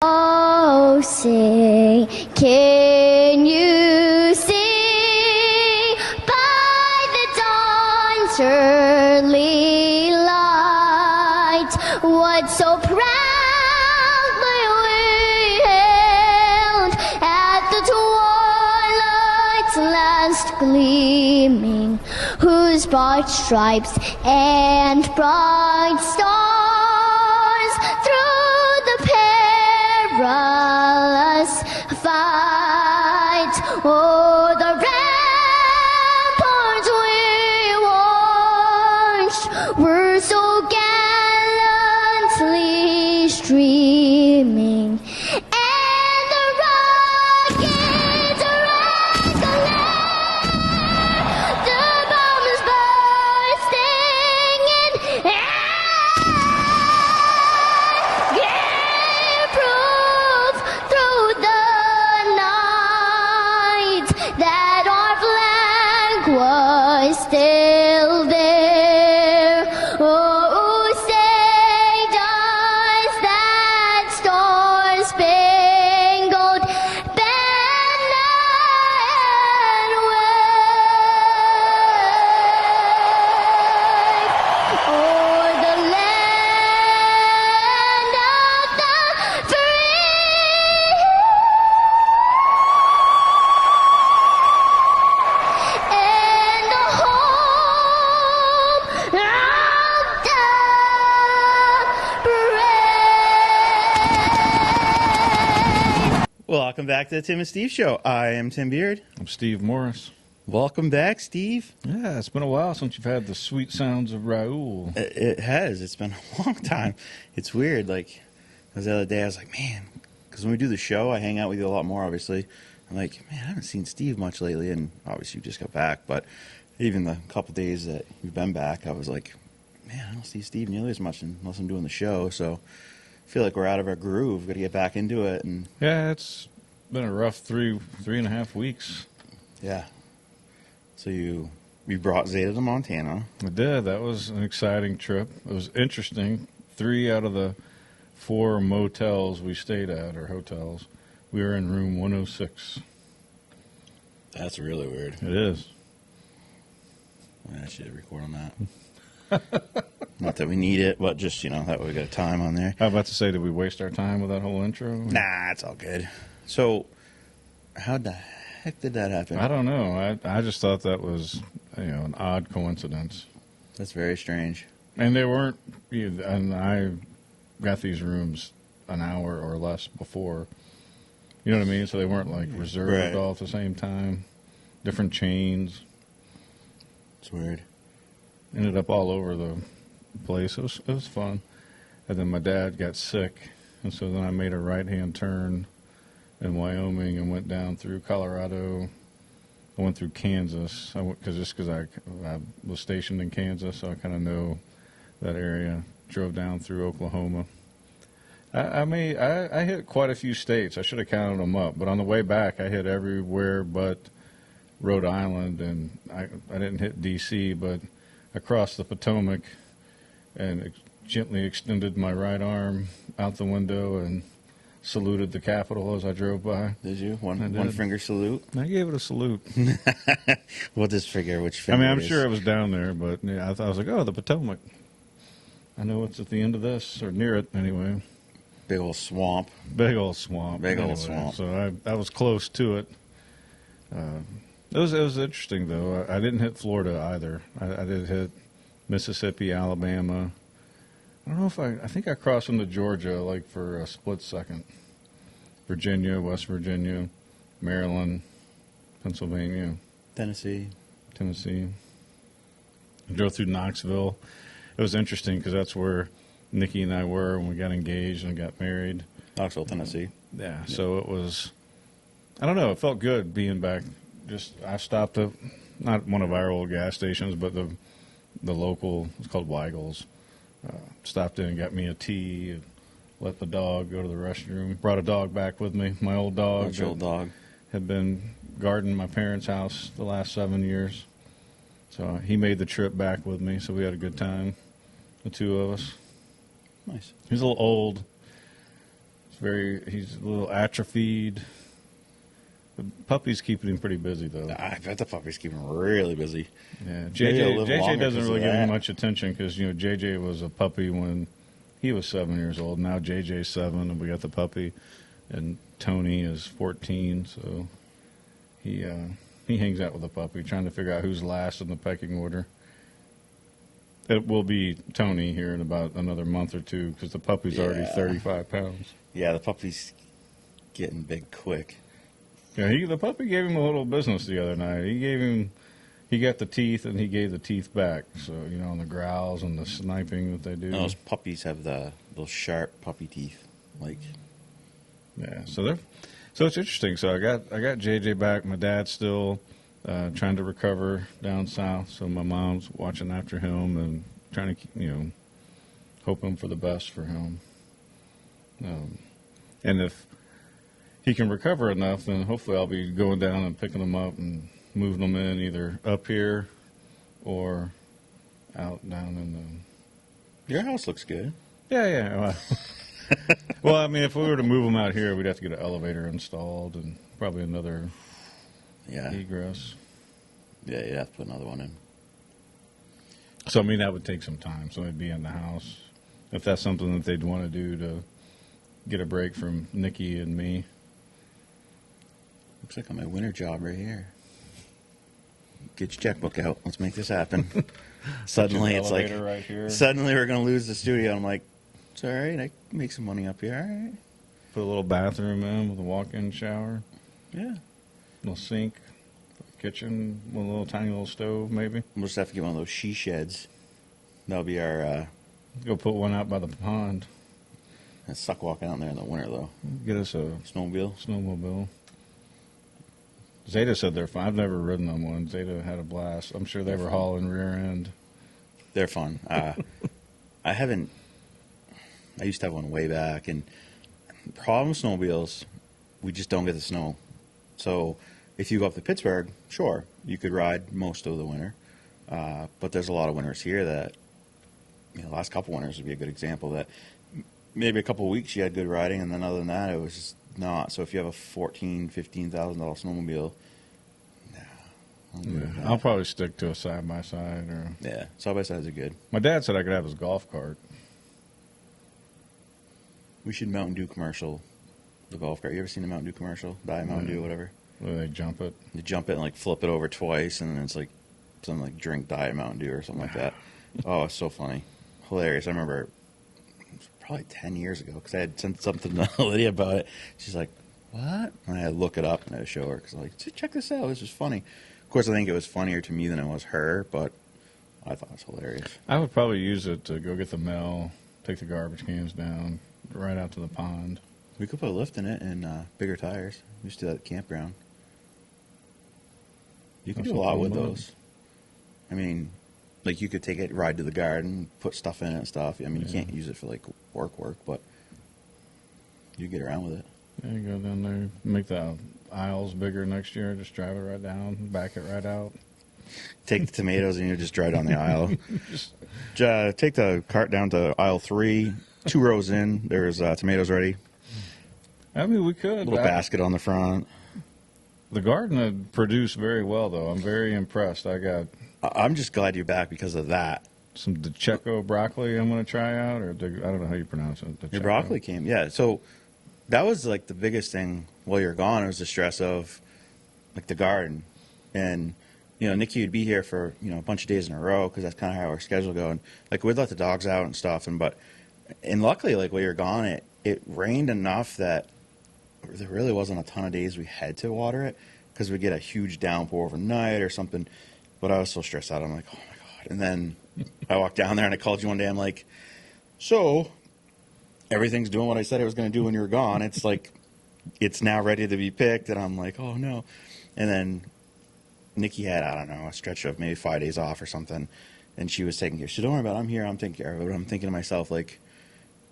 Oh, say, can you see by the dawn's early light what so proudly we hailed at the twilight's last gleaming, whose bright stripes and bright stars through the perilous fight o'er the ramparts we watched were so gallantly streaming, and the rockets rang the bombs bursting in gave proof through the night that our flag was still there. Oh, say does that star-spangled banner wave o'er the land of the free and the home of the brave. Welcome back to the Tim and Steve Show. I am Tim Beard. I'm Steve Morris. Welcome back, Steve. Yeah, it's been a while since you've had the sweet sounds of Raoul. It has. It's been a long time. It's weird. Like, because the other day I was like, man, because when we do the show, I hang out with you a lot more, obviously. I'm like, man, I haven't seen Steve much lately, and obviously you just got back. But even the couple days that you've been back, I was like, man, I don't see Steve nearly as much unless I'm doing the show. So I feel like we're out of our groove. Got to get back into it. And Yeah, it's been a rough three and a half weeks. yeah. So you brought Zeta to Montana. I did. That was an exciting trip. It was interesting. 3 out of the 4 motels we stayed at, or hotels, we were in room 106. That's really weird. It is. I should record on that. Not that we need it, but just, that way we got time on there. I was about to say, did we waste our time with that whole intro? Nah, it's all good. So, how the heck did that happen? I don't know. I just thought that was, an odd coincidence. That's very strange. And they weren't, and I got these rooms an hour or less before. You know what I mean? So they weren't like reserved Right. all at the same time. Different chains. It's weird. Ended up all over the place. It was fun. And then my dad got sick, and so then I made a right-hand turn in Wyoming and went down through Colorado. I went through Kansas. Because I was stationed in Kansas, so I kind of know that area. Drove down through Oklahoma. I hit quite a few states. I should have counted them up. But on the way back, I hit everywhere but Rhode Island, and I didn't hit D.C., but I crossed the Potomac and gently extended my right arm out the window and saluted the Capitol as I drove by. Did you? I One did. finger salute? I gave it a salute. We'll just figure which I finger mean, I'm it is. sure it was down there, but yeah, I was like, oh, the Potomac. I know it's at the end of this, or near it anyway. Big old swamp. Big old swamp. Big old anyway. swamp. So I was close to it. It was interesting, though. I didn't hit Florida either. I did hit Mississippi, Alabama. I don't know if I think I crossed into Georgia like for a split second. Virginia, West Virginia, Maryland, Pennsylvania, Tennessee. Tennessee. I drove through Knoxville. It was interesting because that's where Nikki and I were when we got engaged and got married. Knoxville, Tennessee. Yeah, so it was, I don't know, it felt good being back. I stopped at, not one of our old gas stations, but the local, it's called Weigel's. Stopped in and got me a tea, and let the dog go to the restroom. Brought a dog back with me, my old dog. What's your old dog? Had been guarding my parents' house the last 7 years. So he made the trip back with me, so we had a good time, the two of us. Nice. He's a little old. He's a little atrophied. The puppy's keeping him pretty busy, though. I bet the puppy's keeping him really busy. Yeah, Maybe a little JJ longer doesn't 'cause really of give him that. much attention because JJ was a puppy when he was 7 years old. Now JJ's 7, and we got the puppy, and Tony is 14. So he hangs out with the puppy, trying to figure out who's last in the pecking order. It will be Tony here in about another month or two because the puppy's already 35 pounds. Yeah, the puppy's getting big quick. Yeah, the puppy gave him a little business the other night. He got the teeth and he gave the teeth back. So on the growls and the sniping that they do. Those puppies have those sharp puppy teeth. Yeah, so it's interesting. So I got JJ back. My dad's still trying to recover down south. So my mom's watching after him and trying to hoping for the best for him. And if he can recover enough, then hopefully I'll be going down and picking them up and moving them in either up here or out down in the. Your house looks good. Yeah. Well, I mean, if we were to move them out here, we'd have to get an elevator installed and probably another egress. Yeah, you'd have to put another one in. So, I mean, that would take some time. So, it'd be in the house. If that's something that they'd want to do to get a break from Nikki and me. Looks like on my winter job right here. Get your checkbook out. Let's make this happen. Suddenly, it's like, right here. Suddenly we're going to lose the studio. I'm like, it's all right. I can make some money up here. All right. Put a little bathroom in with a walk-in shower. Yeah. Little sink. Kitchen. One little tiny little stove, maybe. We'll just have to get one of those she sheds. That'll be our. Go put one out by the pond. It suck walking out there in the winter, though. Get us a snowmobile. Zeta said they're fun. I've never ridden on one. Zeta had a blast. I'm sure they were hauling rear end. They're fun. I haven't. I used to have one way back, and the problem with snowmobiles, we just don't get the snow. So if you go up to Pittsburgh, sure, you could ride most of the winter. But there's a lot of winters here that, last couple winters would be a good example that maybe a couple of weeks you had good riding, and then other than that, it was just not. So if you have a $14,000, $15,000 snowmobile, I'll probably stick to a side-by-side. Yeah, side-by-sides are good. My dad said I could have his golf cart. We should Mountain Dew commercial the golf cart. You ever seen the Mountain Dew commercial? Diet Mountain Dew, whatever. Where they jump it? You jump it and flip it over twice, and then it's something like drink Diet Mountain Dew or something like that. Oh, it's so funny. Hilarious. I remember it was probably 10 years ago because I had sent something to Lydia about it. She's like, what? And I had to look it up and I had to show her because I'm like, check this out. This is funny. Of course, I think it was funnier to me than it was her, but I thought it was hilarious. I would probably use it to go get the mail, take the garbage cans down, right out to the pond. We could put a lift in it and bigger tires. We used to do that at the campground. You can do a lot with those. I mean, you could take it, ride to the garden, put stuff in it and stuff. I mean, you can't use it for work, but you get around with it. Yeah, you go down there, make the aisles bigger next year, just drive it right down, back it right out. Take the tomatoes and you just drive down the aisle. Take the cart down to aisle 3, 2 rows in. There's tomatoes ready. I mean, we could. Little basket on the front. The garden had produced very well, though. I'm very impressed. I'm just glad you're back because of that. Some DeCecco broccoli I'm going to try out, or I don't know how you pronounce it. Your broccoli came, yeah. So that was the biggest thing while you're gone. It was the stress of the garden, and Nikki would be here for a bunch of days in a row because that's kind of how our schedule go. And we'd let the dogs out and stuff, and luckily while you're gone, it rained enough that there really wasn't a ton of days we had to water it because we'd get a huge downpour overnight or something. But I was so stressed out. I'm like, oh my God. And then I walked down there and I called you one day. I'm like, so everything's doing what I said it was going to do when you were gone. It's it's now ready to be picked. And I'm like, oh no. And then Nikki had, I don't know, a stretch of maybe 5 days off or something. And she was taking care. She said, don't worry about it. I'm here. I'm taking care of it. But I'm thinking to myself,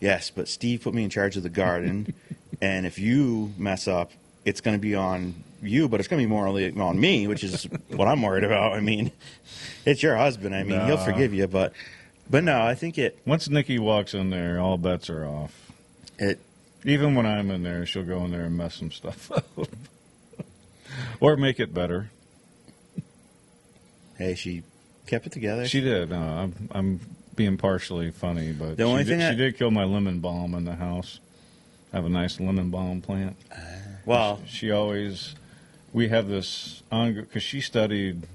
yes, but Steve put me in charge of the garden. And if you mess up, it's going to be on you, but it's going to be more on me, which is what I'm worried about. I mean, it's your husband. I mean, he'll forgive you, but no, I think Once Nikki walks in there, all bets are off. Even when I'm in there, she'll go in there and mess some stuff up. Or make it better. Hey, she kept it together. She did. No, I'm being partially funny, but The only thing she did kill my lemon balm in the house. I have a nice lemon balm plant. Well, She always, we have this on, because she studied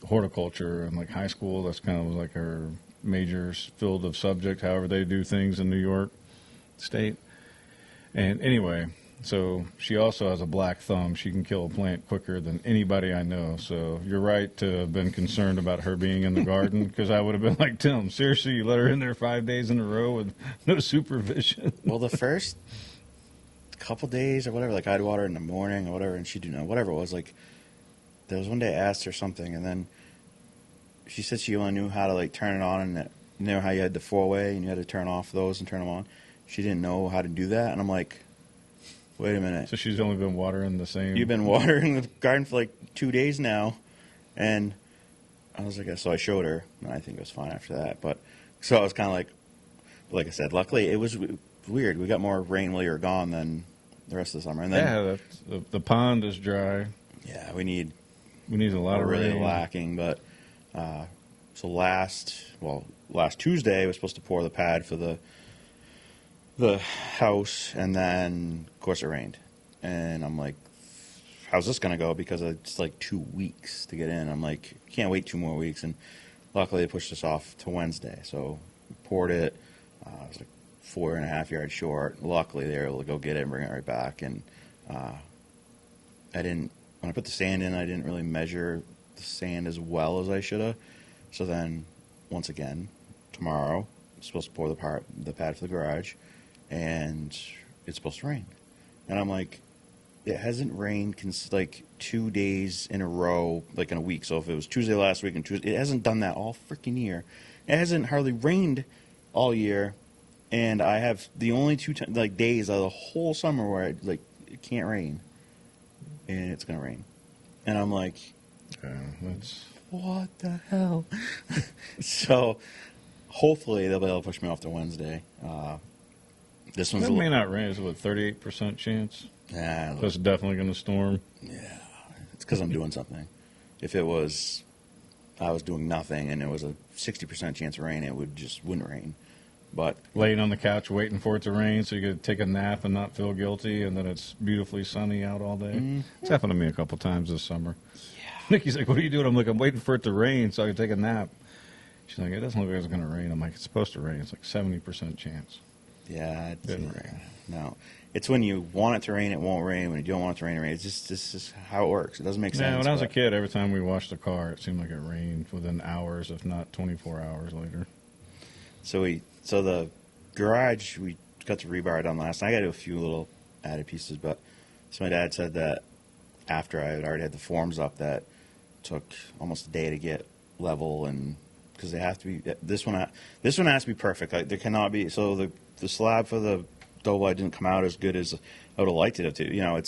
horticulture in like high school. That's kind of like her major field of subject, however they do things in New York State. And anyway, so she also has a black thumb. She can kill a plant quicker than anybody I know. So you're right to have been concerned about her being in the garden, because I would have been like, Tim, seriously, you let her in there 5 days in a row with no supervision? well, the first couple days or whatever, like I'd water in the morning or whatever, and she'd do whatever it was. Like there was one day I asked her something, and then she said she only knew how to like turn it on, and that, you know how you had the 4-way and you had to turn off those and turn them on. She didn't know how to do that, and I'm like, wait a minute. So she's only been watering the same. You've been watering the garden for like 2 days now, and I was like, so I showed her, and I think it was fine after that. But so I was kind of like I said, luckily it was weird. We got more rain while you were gone than the rest of the summer, and then the pond is dry. yeah, we need a lot of really rain. lacking. But so last Tuesday I was supposed to pour the pad for the house, and then of course it rained, and I'm like, how's this gonna go, because it's like 2 weeks to get in. I'm like, can't wait 2 more weeks, and luckily they pushed us off to Wednesday, so we poured it. It was like 4.5 yards short. Luckily they were able to go get it and bring it right back. And when I put the sand in, I didn't really measure the sand as well as I should have. So then once again tomorrow I'm supposed to pour the pad for the garage, and it's supposed to rain. And I'm like, it hasn't rained like 2 days in a row, like in a week. So if it was Tuesday last week and Tuesday, it hasn't done that all freaking year. It hasn't hardly rained all year, and I have the only two days out of the whole summer where it can't rain, and it's gonna rain. And I'm like, what the hell? So hopefully they'll be able to push me off to Wednesday. This one's It may not rain. It's what, 38% chance? Yeah, So it's definitely going to storm. yeah. It's because I'm doing something. If I was doing nothing and it was a 60% chance of rain, it wouldn't rain. But Laying on the couch waiting for it to rain so you could take a nap and not feel guilty, and then it's beautifully sunny out all day. Mm-hmm. It's happened to me a couple times this summer. Yeah. Nikki's like, what are you doing? I'm like, I'm waiting for it to rain so I can take a nap. She's like, it doesn't look like it's going to rain. I'm like, it's supposed to rain. It's like 70% chance. yeah, Didn't rain. No, it's when you want it to rain, it won't rain. When you don't want it to rain, it rains. This is how it works. It doesn't make sense. Yeah, when I was a but- kid, every time we washed the car, it seemed like it rained within hours, if not 24 hours later. So the garage, we got the rebar done last night. I got to do a few little added pieces, but so my dad said that after I had already had the forms up, that took almost a day to get level, and because they have to be this one has to be perfect. Like there cannot be, so the slab for the double wide didn't come out as good as I would have liked it to. You know,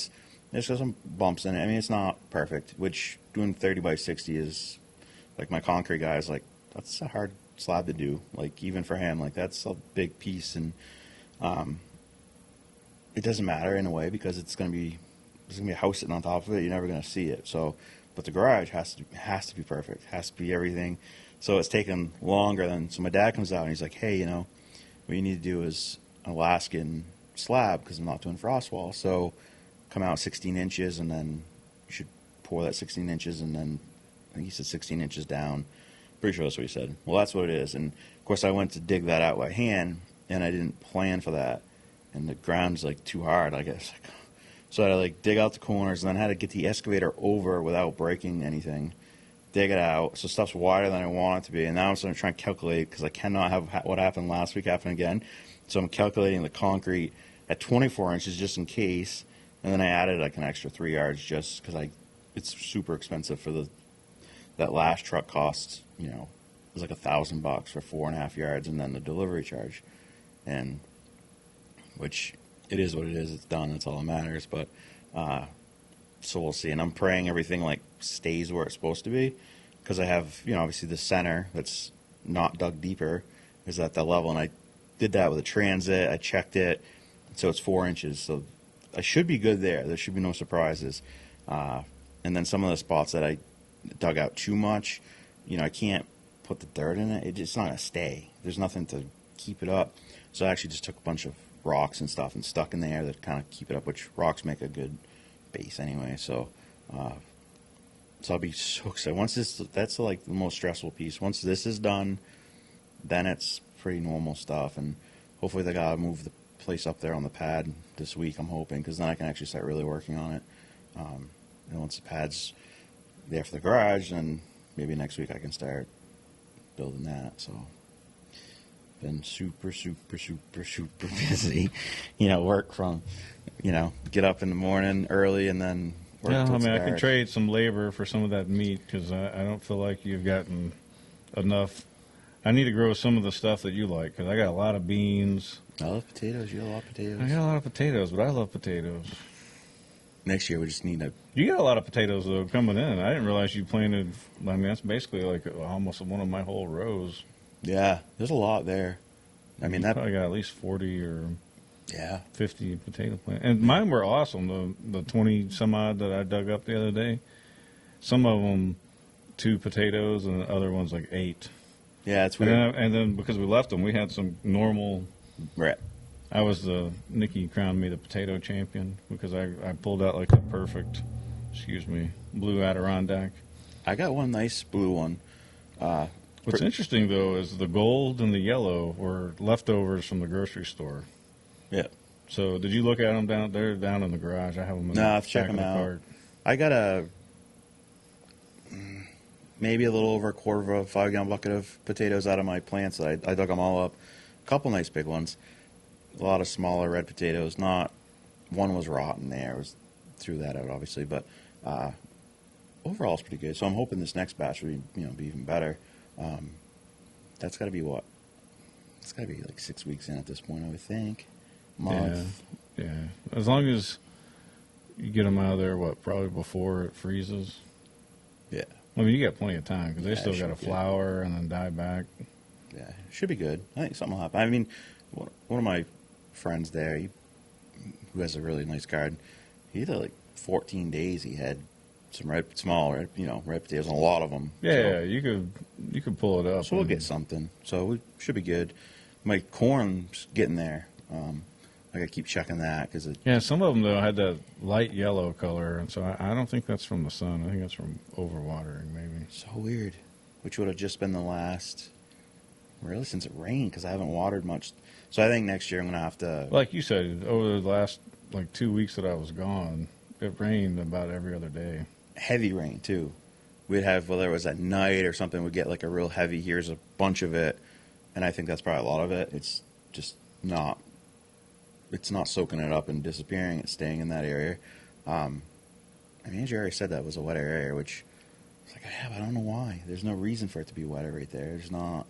there's some bumps in it. I mean, it's not perfect, which doing 30 by 60 is, like my concrete guy is like, that's a hard slab to do. Like even for him, like that's a big piece, and it doesn't matter in a way because there's gonna be a house sitting on top of it. You're never gonna see it. So, but the garage has to be perfect. Has to be everything. So it's taken longer than. So my dad comes out and he's like, hey, you know, what you need to do is an Alaskan slab because I'm not doing frost wall. So come out 16 inches, and then you should pour that 16 inches, and then I think he said 16 inches down. Pretty sure that's what he said. Well, that's what it is. And of course, I went to dig that out by hand, and I didn't plan for that. And the ground's like too hard, I guess. So I had to like dig out the corners, and then I had to get the excavator over without breaking anything. Dig it out, so stuff's wider than I want it to be. And now I'm starting to try and calculate, because I cannot have what happened last week happen again. So I'm calculating the concrete at 24 inches just in case, and then I added like an extra 3 yards just because it's super expensive for that last truck costs, you know, it was like $1,000 for 4.5 yards, and then the delivery charge, and which it is what it is. It's done. That's all that matters. But so we'll see. And I'm praying everything like stays where it's supposed to be, because I have, you know, obviously the center that's not dug deeper is at that level, and I did that with a transit. I checked it. so it's 4 inches. So I should be good there. There should be no surprises. And then some of the spots that I dug out too much, I can't put the dirt in it. It's not going to stay. There's nothing to keep it up. So I actually just took a bunch of rocks and stuff and stuck in there that kind of keep it up, which rocks make a good base anyway. So I'll be so excited. That's like the most stressful piece. Once this is done, then it's pretty normal stuff. And hopefully they got to move the place up there on the pad this week, I'm hoping, because then I can actually start really working on it. And once the pad's there for the garage, then maybe next week I can start building that. So been super busy. Work from, get up in the morning early and then work. Yeah, till I it's mean, I dark. can trade some labor for some of that meat because I don't feel like you've gotten enough. I need to grow some of the stuff that you like because I got a lot of beans. I love potatoes. You love potatoes. I got a lot of potatoes, but I love potatoes. Next year we just need to. You got a lot of potatoes though coming in. I didn't realize you planted. I mean, that's basically like almost one of my whole rows. Yeah, there's a lot there. I mean, You that. probably got at least 40 or Yeah. 50 potato plants. And mine were awesome. The 20 some odd that I dug up the other day. Some of them 2 potatoes, and the other ones like 8. Yeah, it's weird. And then because we left them, we had some normal. Right. I was Nikki crowned me the potato champion because I pulled out like the perfect, blue Adirondack. I got one nice blue one. What's interesting though is the gold and the yellow were leftovers from the grocery store. Yeah. So did you look at them down there, down in the garage? I have them in No, the I've checked back of them the out. cart. I got maybe a little over a quarter of a 5-gallon bucket of potatoes out of my plants. I dug them all up. A couple nice big ones. A lot of smaller red potatoes. Not one was rotten there. I threw that out obviously, but overall it's pretty good. So I'm hoping this next batch will be even better. That's got to be what? It's got to be like 6 weeks in at this point, I would think. Month. Yeah. As long as you get them out of there, probably before it freezes. Yeah. I mean, you got plenty of time because they Yeah, still it got to should be. flower and then die back. Yeah, should be good. I think something will happen. I mean, one of my friends there, who has a really nice garden, he did like 14 days. He had some small red potatoes, and a lot of them. Yeah, you could pull it up. So we'll and- get something. So we should be good. My corn's getting there. I got to keep checking that because Yeah, some of them though had that light yellow color, and so I don't think that's from the sun. I think that's from overwatering, maybe. so weird. Which would have just been the last, really, since it rained because I haven't watered much. So I think next year I'm gonna have to. Like you said, over the last 2 weeks that I was gone, it rained about every other day. Heavy rain too. We'd have, whether it was at night or something, we'd get like a real heavy. Here's a bunch of it, and I think that's probably a lot of it. It's just not. It's not soaking it up and disappearing. It's staying in that area. I mean, as you already said, that was a wetter area, which it's like, yeah, but I don't know why. There's no reason for it to be wetter right there. There's not.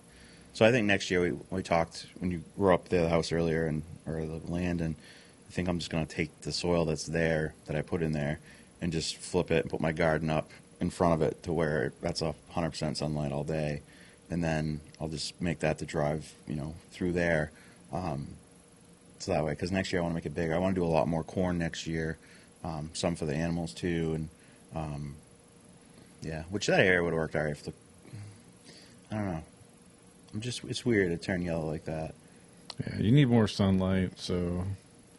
So I think next year we talked when you were up there, the house earlier, or the land, and I think I'm just going to take the soil that's there that I put in there and just flip it and put my garden up in front of it to where that's 100% sunlight all day, and then I'll just make that the drive, through there. So that way, because next year I want to make it bigger. I want to do a lot more corn next year, some for the animals too, and yeah, which that area would have worked all right. I don't know. It's weird to turn yellow like that. Yeah, you need more sunlight, so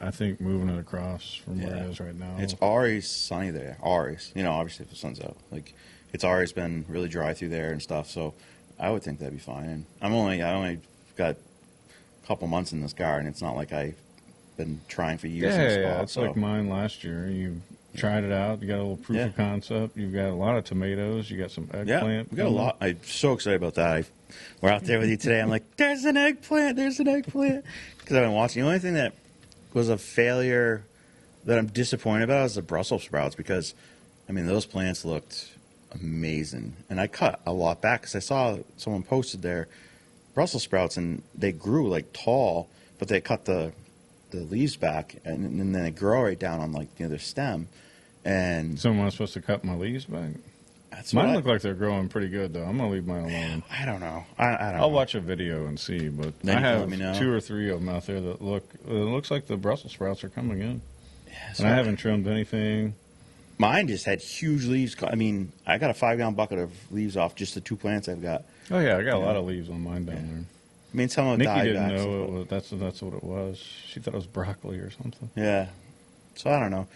I think moving it across from where Yeah. it is right now. It's always sunny there. Always, obviously if the sun's out, like it's always been really dry through there and stuff. So I would think that'd be fine. And I only got a couple months in this garden. It's not like I've been trying for years. in this spot, it's so. like mine last year. You tried it out. You got a little proof of concept. You've got a lot of tomatoes. You got some eggplant. Yeah, we got a coming. lot. I'm so excited about that. We're out there with you today. I'm like, there's an eggplant. There's an eggplant. Because I've been watching. The only thing that was a failure that I'm disappointed about is the Brussels sprouts because, those plants looked amazing. And I cut a lot back because I saw someone posted their Brussels sprouts and they grew like tall, but they cut the leaves back and then they grow right down on their stem. And So am I supposed to cut my leaves back? That's what Mine look like they're growing pretty good, though. I'm going to leave mine alone. I don't know. I don't know. I'll watch a video and see, but Then I you can let have me know. 2 or 3 of them out there that it looks like the Brussels sprouts are coming in. Yeah, And I haven't trimmed anything. Mine just had huge leaves. I mean, I got a 5-gallon bucket of leaves off just the 2 plants I've got. Oh, yeah, I got a lot of leaves on mine down there. I mean, some of them Nikki died didn't back, know so- it was, that's what it was. She thought it was broccoli or something. Yeah. So I don't know.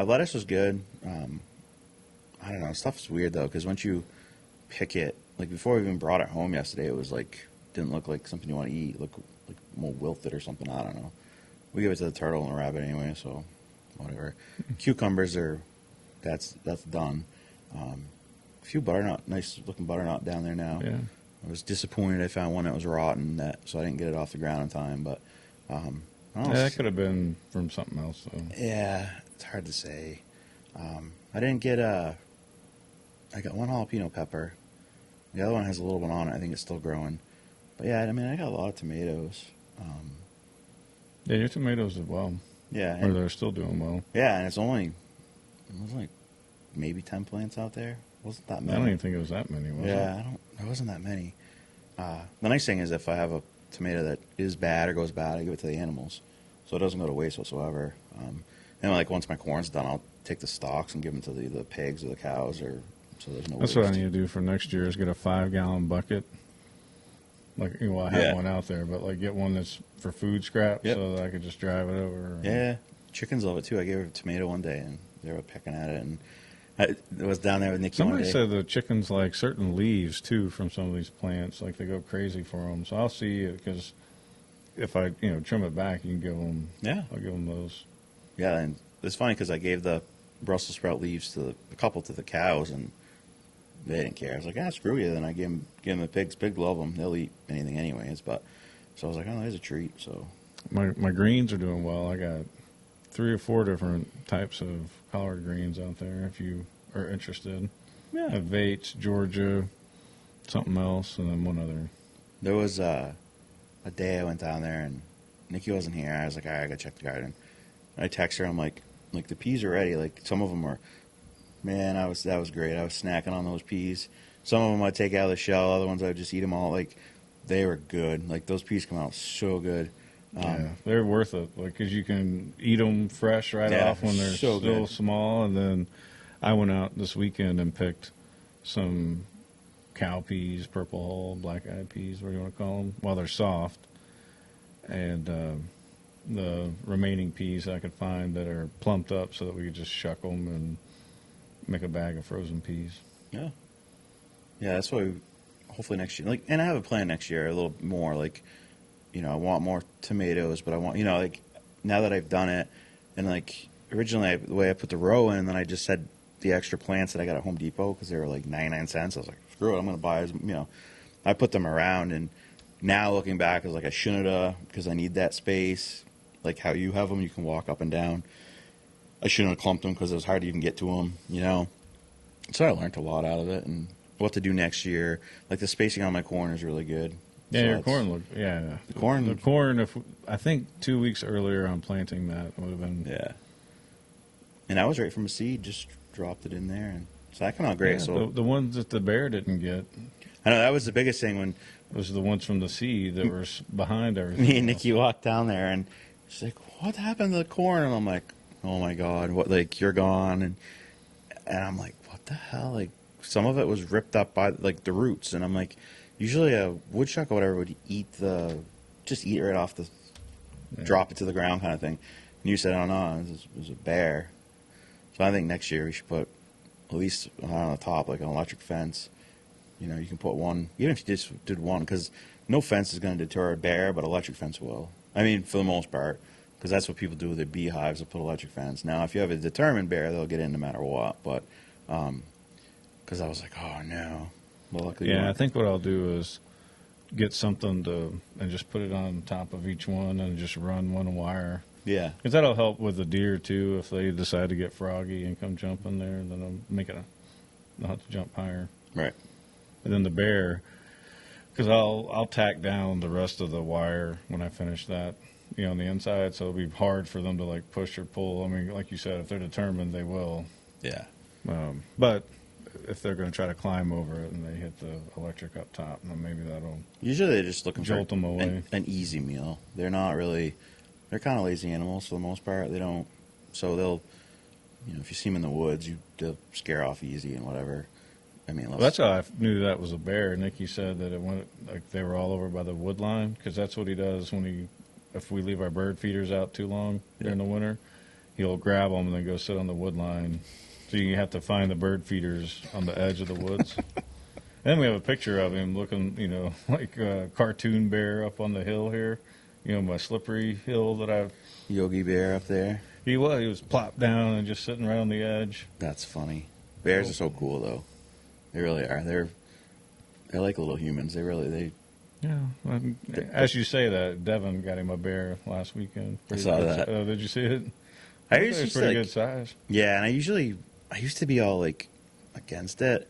Lettuce was good. I don't know. Stuff's weird though, because once you pick it, like before we even brought it home yesterday, it was like didn't look like something you want to eat. Look like more wilted or something. I don't know. We gave it to the turtle and the rabbit anyway, so whatever. Cucumbers that's done. A few butternut, nice looking butternut down there now. Yeah. I was disappointed I found one that was rotten, so I didn't get it off the ground in time. But I don't know. Yeah, that could have been from something else, though. Yeah, it's hard to say. I didn't get I got one jalapeno pepper. The other one has a little one on it. I think it's still growing. But yeah, I mean, I got a lot of tomatoes. Yeah, your tomatoes as well. Yeah, Or and, they're still doing well. yeah, and it was like maybe 10 plants out there. It wasn't that I many. don't even think it was that many, was it? Yeah, there wasn't that many. The nice thing is if I have a tomato that is bad or goes bad, I give it to the animals, so it doesn't go to waste whatsoever. And like once my corn's done, I'll take the stalks and give them to the pigs or the cows, or so there's no. That's waste. what I need to do for next year is get a 5-gallon bucket. Like, I have Yeah. one out there, but like get one that's for food scrap Yep. so that I could just drive it over. Yeah, chickens love it too. I gave her a tomato one day, and they were pecking at it, and it was down there with Nikki Somebody one day. said the chickens like certain leaves too from some of these plants. Like they go crazy for them. So I'll see because if I trim it back, you can give them. Yeah. I'll give them those. Yeah, and it's funny because I gave the Brussels sprout leaves to a couple to the cows, and they didn't care. I was like, screw you. Then I gave them the pigs. Pigs love them. They'll eat anything anyways. But so I was like, oh, there's a treat. So My greens are doing well. I got 3 or 4 different types of collard greens out there. If you are interested, yeah, Vates, Georgia, something else, and then one other. there was a day I went down there and Nikki wasn't here. I was like, all right, I gotta check the garden. I text her. I'm like the peas are ready. Like some of them are. Man, that was great. I was snacking on those peas. Some of them I'd take out of the shell. Other ones I'd just eat them all. Like they were good. Like those peas come out so good. Yeah, they're worth it. Like, because you can eat them fresh right Yeah, off when they're so still good. small. And then I went out this weekend and picked some cow peas, purple hull, black-eyed peas, what do you want to call them, while they're soft. And the remaining peas I could find that are plumped up so that we could just shuck them and make a bag of frozen peas. Yeah. Yeah, that's why hopefully next year, like, and I have a plan next year, a little more, like, I want more tomatoes, but I want, like, now that I've done it, and, like, originally the way I put the row in, and then I just said the extra plants that I got at Home Depot, because they were like 99 cents, I was like, screw it, I'm going to buy, I put them around, and now looking back, I was like, I shouldn't have, because I need that space, like how you have them, you can walk up and down. I shouldn't have clumped them because it was hard to even get to them, So I learned a lot out of it, and what to do next year. Like the spacing on my corn is really good. Yeah, So your that's- corn looked. Yeah, The corn- The corn. If I think 2 weeks earlier on planting that would have been. Yeah. And I was right from a seed, just dropped it in there, and so that came out great. Yeah, So the ones that the bear didn't get I know that was the biggest thing when was the ones from the seed that were behind everything. me and else. Nikki walked down there, and she's like, "What happened to the corn?" And I'm like, "Oh my God, what? Like you're gone?" And I'm like, "What the hell?" Like some of it was ripped up by like the roots, and I'm like, usually a woodchuck or whatever would eat it right off the, drop it to the ground kind of thing. And you said, "Oh no, it was a bear." So I think next year we should put at least on the top like an electric fence. You can put one, even if you just did one, because no fence is going to deter a bear, but electric fence will. I mean, for the most part, because that's what people do with their beehives, they'll put electric fence. Now, if you have a determined bear, they'll get in no matter what. But because I was like, oh no. Well, luckily, Yeah, I think what I'll do is get something and just put it on top of each one and just run one wire. yeah, Because that'll help with the deer too. If they decide to get froggy and come jumping there, then they'll have to jump higher. right, And then the bear, because I'll tack down the rest of the wire when I finish that, on the inside, so it'll be hard for them to like push or pull. I mean, like you said, if they're determined, they will. yeah, But if they're going to try to climb over it and they hit the electric up top, then maybe that'll Usually they're just looking jolt for them away. an easy meal. They're not really. They're kind of lazy animals for the most part. They don't. So they'll. If you see them in the woods, they'll scare off easy and whatever. I mean, Well, that's how I knew that was a bear. Nicky said that it went like they were all over by the wood line because that's what he does if we leave our bird feeders out too long during the winter, he'll grab them and then go sit on the wood line. So you have to find the bird feeders on the edge of the woods. And we have a picture of him looking, like a cartoon bear up on the hill here, my slippery hill that I've. Yogi Bear up there. He was plopped down and just sitting right on the edge. That's funny. Bears are so cool, though. They really are. They're like little humans. Yeah. As you say that, Devin got him a bear last weekend. I saw that. Did you see it? It's pretty good size. Yeah, and I used to be all like against it.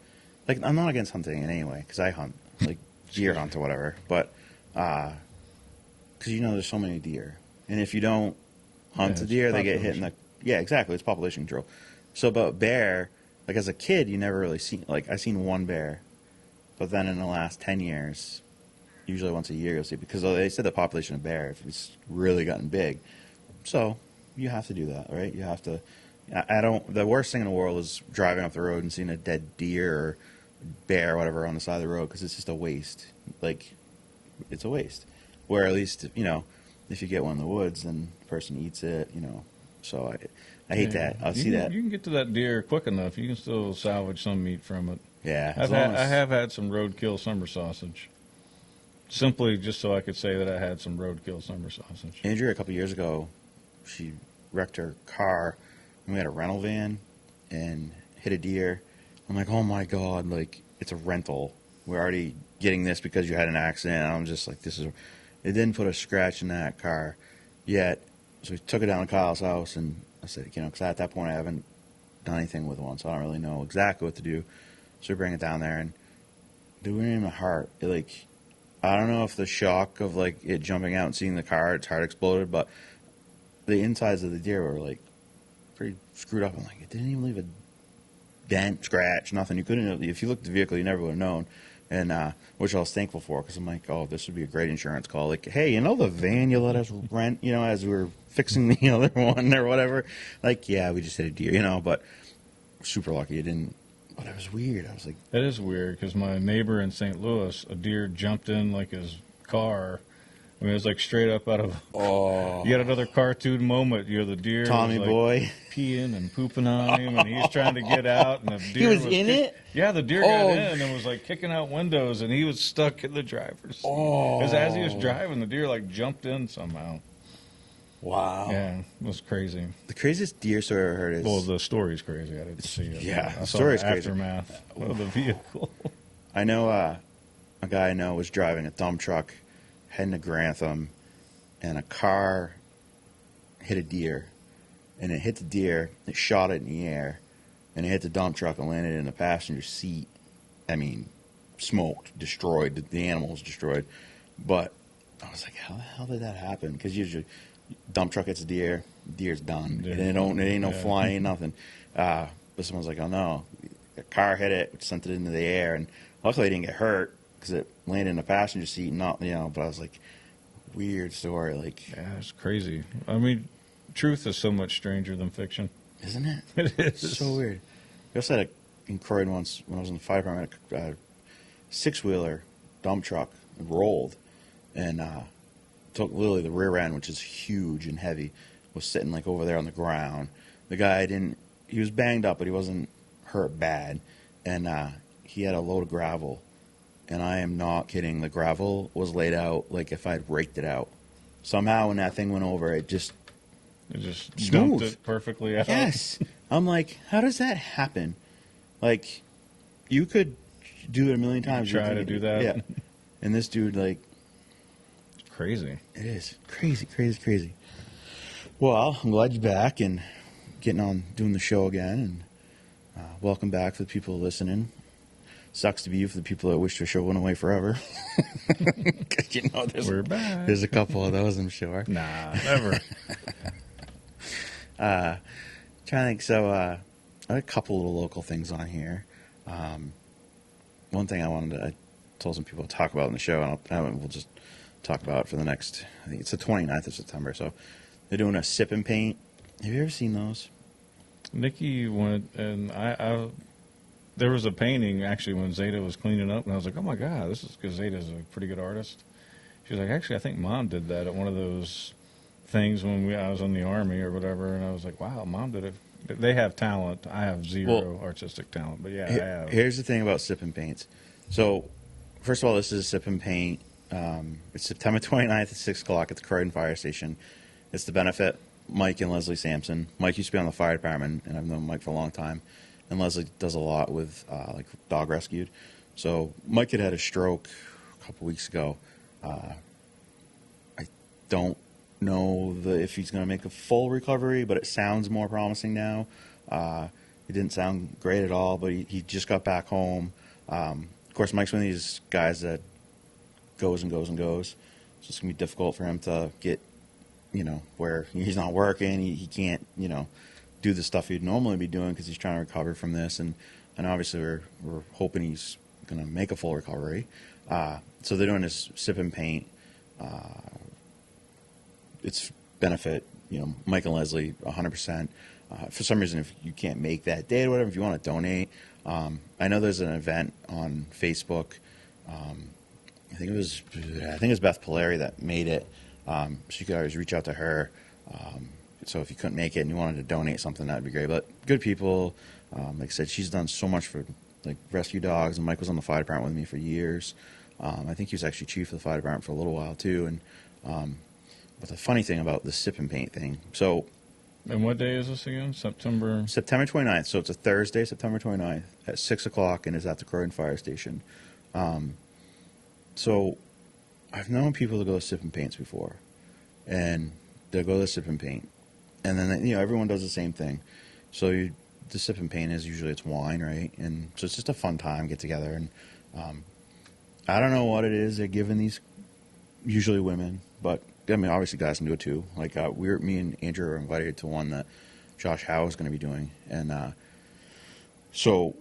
Like I'm not against hunting in any way because I hunt, like deer hunt or whatever. But because there's so many deer, and if you don't hunt the deer, they get hit in the. Yeah, exactly. It's population control. So, but bear, like as a kid, you never really seen. Like I seen one bear, but then in the last 10 years, usually once a year you'll see because they said the population of bear if it's really gotten big, so you have to do that, right? You have to. I don't. The worst thing in the world is driving up the road and seeing a dead deer or bear or whatever on the side of the road because it's just a waste. Like it's a waste. Where at least if you get one in the woods, then the person eats it. So I hate that. I see that. You can get to that deer quick enough. You can still salvage some meat from it. Yeah, I have had some roadkill summer sausage. Simply just so I could say that I had some roadkill summer sausage. Andrea, a couple years ago, she wrecked her car, and we had a rental van, and hit a deer. I'm like, oh my god, like it's a rental. We're already getting this because you had an accident. I'm just like, it didn't put a scratch in that car yet. So we took it down to Kyle's house, and I said, because at that point I haven't done anything with one, so I don't really know exactly what to do. So we bring it down there, and doing it in the heart, I don't know if the shock of like it jumping out and seeing the car, its heart exploded, but the insides of the deer were like pretty screwed up. I'm like, it didn't even leave a dent, scratch, nothing. You couldn't have, if you looked at the vehicle, you never would have known. And which I was thankful for because I'm like, oh, this would be a great insurance call. Like, hey, the van you let us rent, as we were fixing the other one or whatever. Like, yeah, we just hit a deer, but super lucky it didn't. But it was weird. I was like, that is weird because my neighbor in St. Louis, a deer jumped in like his car. I mean, it was like straight up out of. oh, You got another cartoon moment. The deer Tommy was like boy peeing and pooping on him, and he's trying to get out, and the deer was in it? Yeah, the deer got in and was like kicking out windows, and he was stuck in the driver's seat. Because as he was driving, the deer like jumped in somehow. Wow. Yeah, it was crazy. The craziest deer story I ever heard is. Well, the story's crazy. I didn't see it. Yeah, I the saw story's the crazy. aftermath of the vehicle. I know a guy I know was driving a dump truck heading to Grantham, and a car hit a deer, and it hit the deer, it shot it in the air, and it hit the dump truck and landed in the passenger seat. I mean, smoked, destroyed. The animal was destroyed. But I was like, how the hell did that happen? Because usually, dump truck hits a deer, deer's done. Deer. It ain't no flying, ain't nothing. But someone's like, oh no, a car hit it, sent it into the air, and luckily it didn't get hurt because it landed in the passenger seat. Not, but I was like, weird story. Like, Yeah, it's crazy. I mean, truth is so much stranger than fiction. isn't it? It is. It's so weird. I also had in Croydon once when I was in the fire department, a six-wheeler dump truck rolled and took literally the rear end, which is huge and heavy, was sitting like over there on the ground. The guy he was banged up, but he wasn't hurt bad. And he had a load of gravel. And I am not kidding. The gravel was laid out like if I'd raked it out. Somehow when that thing went over, it just Smooth. Smooth. It perfectly out. Yes. I'm like, how does that happen? Like, you could do it a million times. Try to do that. Yeah. And this dude, like, It's crazy. it is crazy, crazy, crazy. Well, I'm glad you're back and getting on doing the show again. And welcome back for the people listening. Sucks to be you for the people that wish the show went away forever. 'Cause We're back. There's a couple of those, I'm sure. Nah, never. Trying to think. So, I had a couple little local things on here. One thing I told some people to talk about in the show, and we'll just talk about it for the next, I think it's the 29th of September. So they're doing a sip and paint. Have you ever seen those? Nikki went, and I there was a painting actually when Zeta was cleaning up, and I was like, oh my God, this is because Zeta's a pretty good artist. She was like, actually, I think Mom did that at one of those things when I was in the Army or whatever, and I was like, wow, Mom did it. They have talent. I have zero artistic talent, but yeah, I have. Here's the thing about sip and paints. So, first of all, this is a sip and paint. It's September 29th at 6 o'clock at the Croydon Fire Station. It's to benefit Mike and Leslie Sampson. Mike used to be on the fire department, and I've known Mike for a long time. And Leslie does a lot with like dog rescued. So Mike had a stroke a couple weeks ago. I don't know if he's going to make a full recovery, but it sounds more promising now. It didn't sound great at all, but he just got back home. Of course, Mike's one of these guys that goes and goes and goes. So it's going to be difficult for him to get, where he's not working. He can't, do the stuff he'd normally be doing because he's trying to recover from this. And obviously we're hoping he's going to make a full recovery. So they're doing this sip and paint. It's benefit, Mike and Leslie 100%. For some reason, if you can't make that day or whatever, if you want to donate, I know there's an event on Facebook. I think it was Beth Polari that made it. So you could always reach out to her. So if you couldn't make it and you wanted to donate something, that'd be great. But good people, like I said, she's done so much for like rescue dogs. And Mike was on the fire department with me for years. I think he was actually chief of the fire department for a little while too. And but the funny thing about the sip and paint thing, so. And what day is this again? September 29th. So it's a Thursday, September 29th at 6 o'clock, and is at the Croydon Fire Station. So I've known people to go to sip and paints before, and they'll go to sip and paint, and then everyone does the same thing. So the sip and paint is usually it's wine, right? And so it's just a fun time, get together, and I don't know what it is they're giving these, usually women, but I mean obviously guys can do it too. Like me and Andrew are invited to one that Josh Howe is going to be doing, and so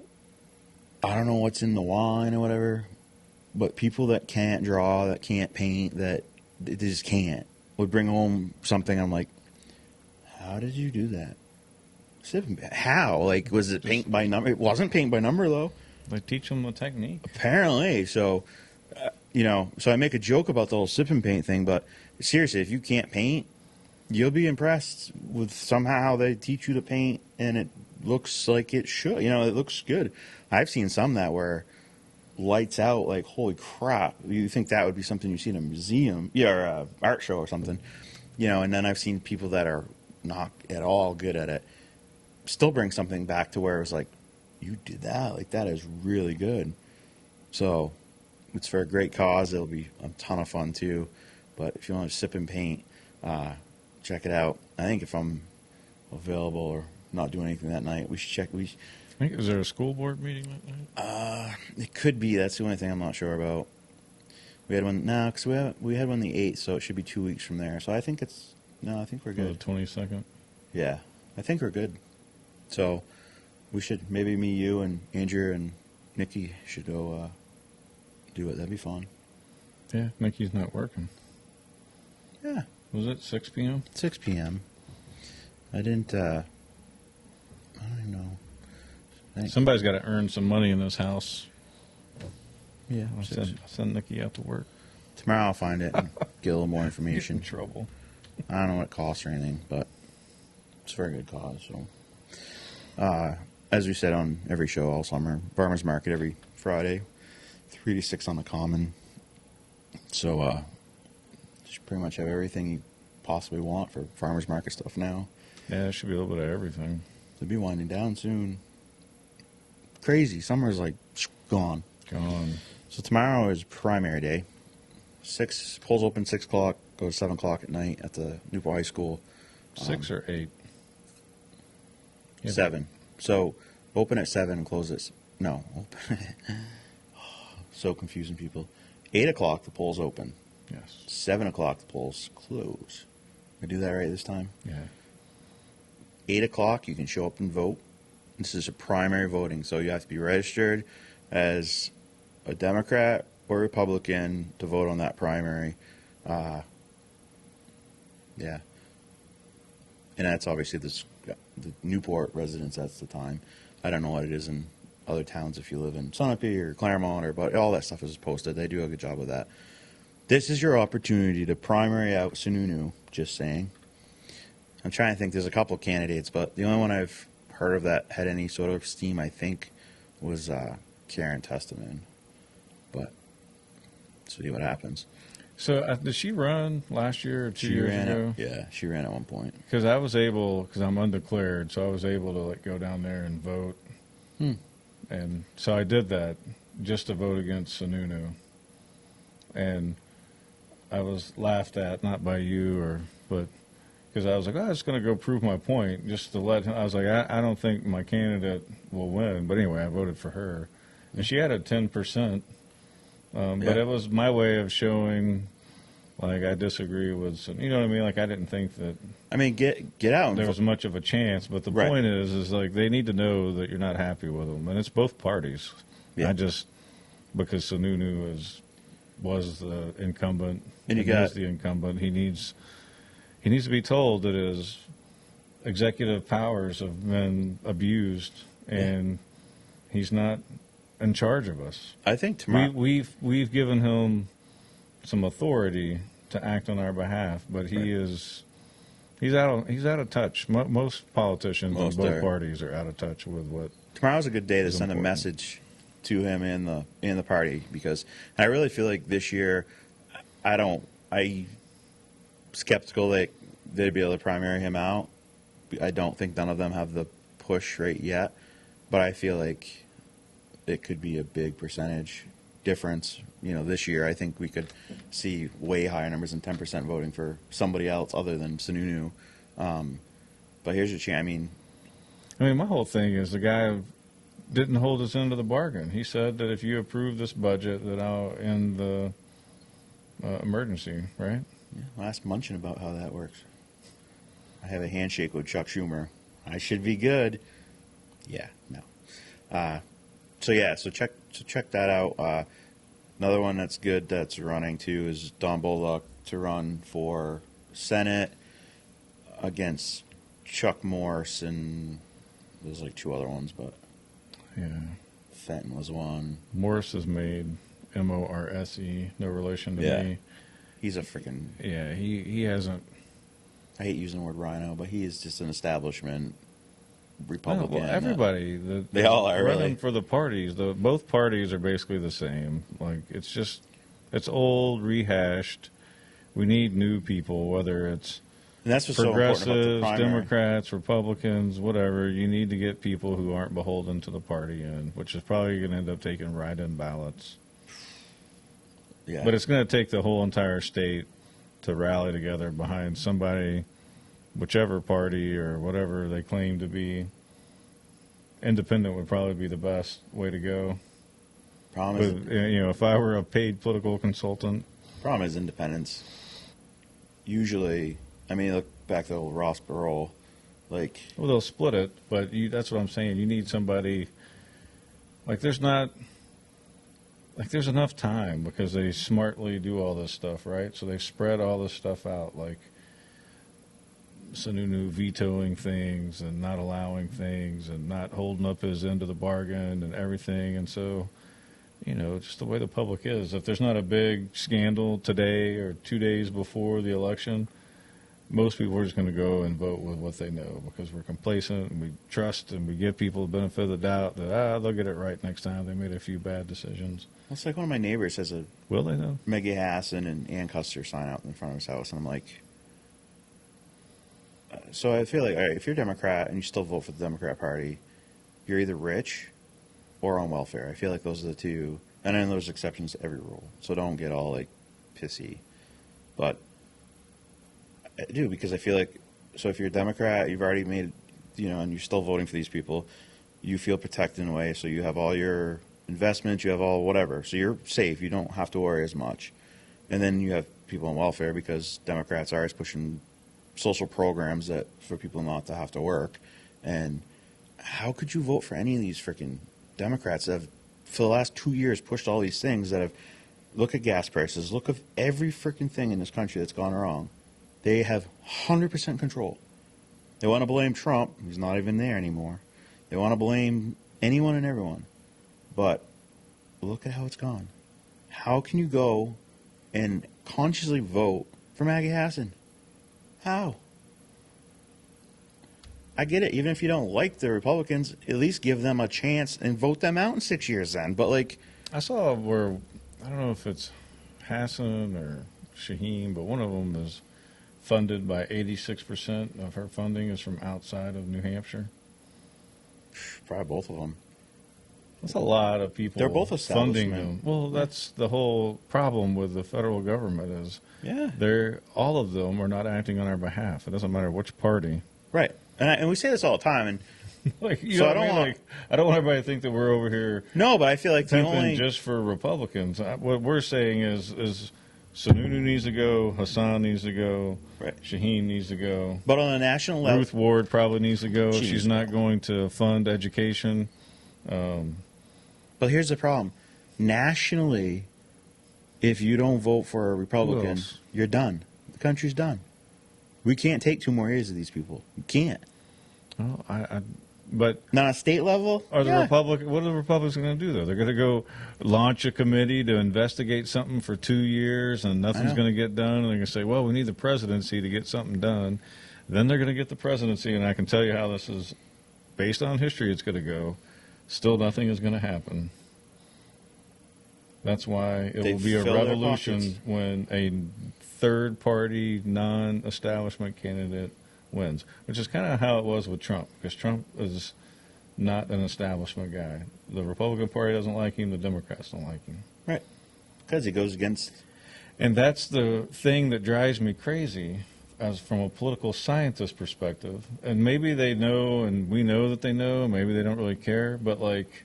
I don't know what's in the wine or whatever. But people that can't draw, that can't paint, that they just can't, would bring home something. I'm like, how did you do that? How? Like, was it paint by number? It wasn't paint by number, though. They teach them the technique. Apparently. So, so I make a joke about the whole sip and paint thing, but seriously, if you can't paint, you'll be impressed with somehow they teach you to paint, and it looks like it should. It looks good. I've seen some that were lights out, like holy crap, you think that would be something you see in a museum or a art show or something, and then I've seen people that are not at all good at it still bring something back to where it was like, you did that, like that is really good. So it's for a great cause. It'll be a ton of fun too, but if you want to sip and paint, check it out. I think if I'm available or not doing anything that night, we should check. Is there a school board meeting that night? It could be. That's the only thing I'm not sure about. We had one because we had one the 8th, so it should be 2 weeks from there. So I think I think we're good. The 22nd. Yeah, I think we're good. So we should maybe me, you, and Andrew and Nikki should go do it. That'd be fun. Yeah, Nikki's not working. Yeah. Was it 6 p.m.? 6 p.m. I didn't. I don't even know. Somebody's got to earn some money in this house. Yeah, I'll send Nikki out to work. Tomorrow I'll find it and get a little more information. Get in trouble. I don't know what it costs or anything, but it's a very good cause. So, as we said on every show all summer, farmers market every Friday, 3 to 6 on the common. So, just pretty much have everything you possibly want for farmers market stuff now. Yeah, there should be a little bit of everything. They'll be winding down soon. Crazy. Summer's like gone. Gone. So tomorrow is primary day. Polls open 6 o'clock, go to 7 o'clock at night at the Newport High School. 6 or 8? 7. So open at 7 and close at... No. Open. So confusing people. 8 o'clock the polls open. Yes. 7 o'clock the polls close. I do that right this time? Yeah. 8 o'clock you can show up and vote. This is a primary voting, so you have to be registered as a Democrat or Republican to vote on that primary. Yeah. And that's obviously the Newport residents, that's the time. I don't know what it is in other towns if you live in Sunapee or Claremont, but all that stuff is posted. They do a good job with that. This is your opportunity to primary out Sununu, just saying. I'm trying to think, there's a couple of candidates, but the only one I've heard of that had any sort of steam, I think, was Karen Testament. But see what happens. So did she run last year or 2 years ago? Yeah, she ran at one point. Because I was able, because I'm undeclared, so I was able to like go down there and vote. And so I did that just to vote against Sununu. And I was laughed at, not by you, but because I was like, I was going to go prove my point, just to let him. I was like, I don't think my candidate will win. But anyway, I voted for her. And she had a 10%. But it was my way of showing, like, I disagree with some, you know what I mean? Like, I didn't think that. I mean, get out. And there was much of a chance. But the point is like, they need to know that you're not happy with them. And it's both parties. Yeah. I just, because Sununu was the incumbent. And he's the incumbent. He needs to be told that his executive powers have been abused, and he's not in charge of us. I think tomorrow we've given him some authority to act on our behalf, but he's out of touch. Most politicians in both parties are out of touch with what. Tomorrow's a good day to send a message to him in the party, because I really feel like this year I skeptical that they'd be able to primary him out. I don't think none of them have the push rate yet, but I feel like it could be a big percentage difference. You know, this year I think we could see way higher numbers than 10% voting for somebody else other than Sununu. But here's your chance. I mean, my whole thing is the guy didn't hold his end of the bargain. He said that if you approve this budget, that I'll end the emergency, right? Yeah, well, ask Munchin about how that works. I have a handshake with Chuck Schumer. I should be good. Yeah, no. So check that out. Another one that's good that's running too is Don Bullock to run for Senate against Chuck Morse, and there's like two other ones, but Fenton was one. Morse is made Morse, no relation to me. He's a freaking... Yeah, he hasn't... I hate using the word rhino, but he is just an establishment Republican. No, well, everybody. They all are, running really. For the parties. Both parties are basically the same. Like, it's old, rehashed. We need new people, whether it's and that's what's so important about the primary. Democrats, Republicans, whatever. You need to get people who aren't beholden to the party in, which is probably going to end up taking write-in ballots. Yeah. But it's going to take the whole entire state to rally together behind somebody, whichever party or whatever they claim to be. Independent would probably be the best way to go. Problem is, if I were a paid political consultant. Problem is independence. Usually, look back to the old Ross Perot. Well, they'll split it, but that's what I'm saying. You need somebody. There's enough time because they smartly do all this stuff, right? So they spread all this stuff out, like Sununu vetoing things and not allowing things and not holding up his end of the bargain and everything. And so, just the way the public is. If there's not a big scandal today or 2 days before the election, most people are just going to go and vote with what they know because we're complacent and we trust and we give people the benefit of the doubt that they'll get it right next time. They made a few bad decisions. It's like one of my neighbors has a Will they though? Maggie Hassan and Ann Custer sign out in front of his house, and I'm like, so I feel like, all right, if you're a Democrat and you still vote for the Democrat Party, you're either rich or on welfare. I feel like those are the two, and then there's exceptions to every rule, so don't get all pissy. But I do, because I feel like, so if you're a Democrat, you've already made, and you're still voting for these people, you feel protected in a way, so you have all your investments, you have all whatever, so you're safe, you don't have to worry as much. And then you have people on welfare because Democrats are always pushing social programs that for people not to have to work. And how could you vote for any of these freaking Democrats that have, for the last 2 years, pushed all these things that have, look at gas prices, look at every freaking thing in this country that's gone wrong. They have 100% control. They want to blame Trump, who's not even there anymore. They want to blame anyone and everyone. But look at how it's gone. How can you go and consciously vote for Maggie Hassan? How? I get it. Even if you don't like the Republicans, at least give them a chance and vote them out in 6 years then. But, like... I saw where, I don't know if it's Hassan or Shaheen, but one of them is funded by 86% of her funding is from outside of New Hampshire. Probably both of them. That's a lot of people. They're both funding establishment. them. Well, that's the whole problem with the federal government is all of them are not acting on our behalf. It doesn't matter which party. Right. And we say this all the time. And like, you so know what I mean? Like, I don't want everybody to think that we're over here. No, but I feel like the pimping only just for Republicans. What we're saying is Sununu needs to go, Hassan needs to go, right. Shaheen needs to go. But on a national level, Ruth Ward probably needs to go. She She's needs to not go. going to fund education. But here's the problem. Nationally, if you don't vote for a Republican, you're done. The country's done. We can't take 2 more years of these people. We can't. Well, but Not on a state level? what are the Yeah. Republicans going to do, though? They're going to go launch a committee to investigate something for 2 years, and nothing's going to get done. And they're going to say, well, we need the presidency to get something done. Then they're going to get the presidency, and I can tell you how this is, based on history, it's going to go. Still nothing is going to happen. That's why it They will be a fill their revolution pockets. when a third-party, non-establishment candidate wins, which is kind of how it was with Trump, because Trump is not an establishment guy. The Republican Party doesn't like him. The Democrats don't like him. Right. Because he goes against... And that's the thing that drives me crazy as from a political scientist perspective. And maybe they know, and we know that they know, maybe they don't really care, but like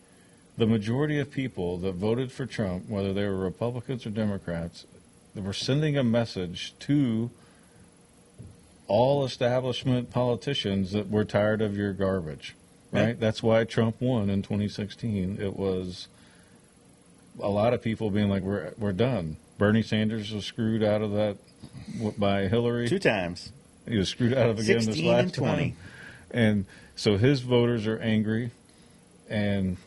the majority of people that voted for Trump, whether they were Republicans or Democrats, they were sending a message to all establishment politicians that we're tired of your garbage, right? Yeah. That's why Trump won in 2016. It was a lot of people being like, we're done. Bernie Sanders was screwed out of that by Hillary. 2 times. He was screwed out of again this 16 last and 20. time. And so his voters are angry. And,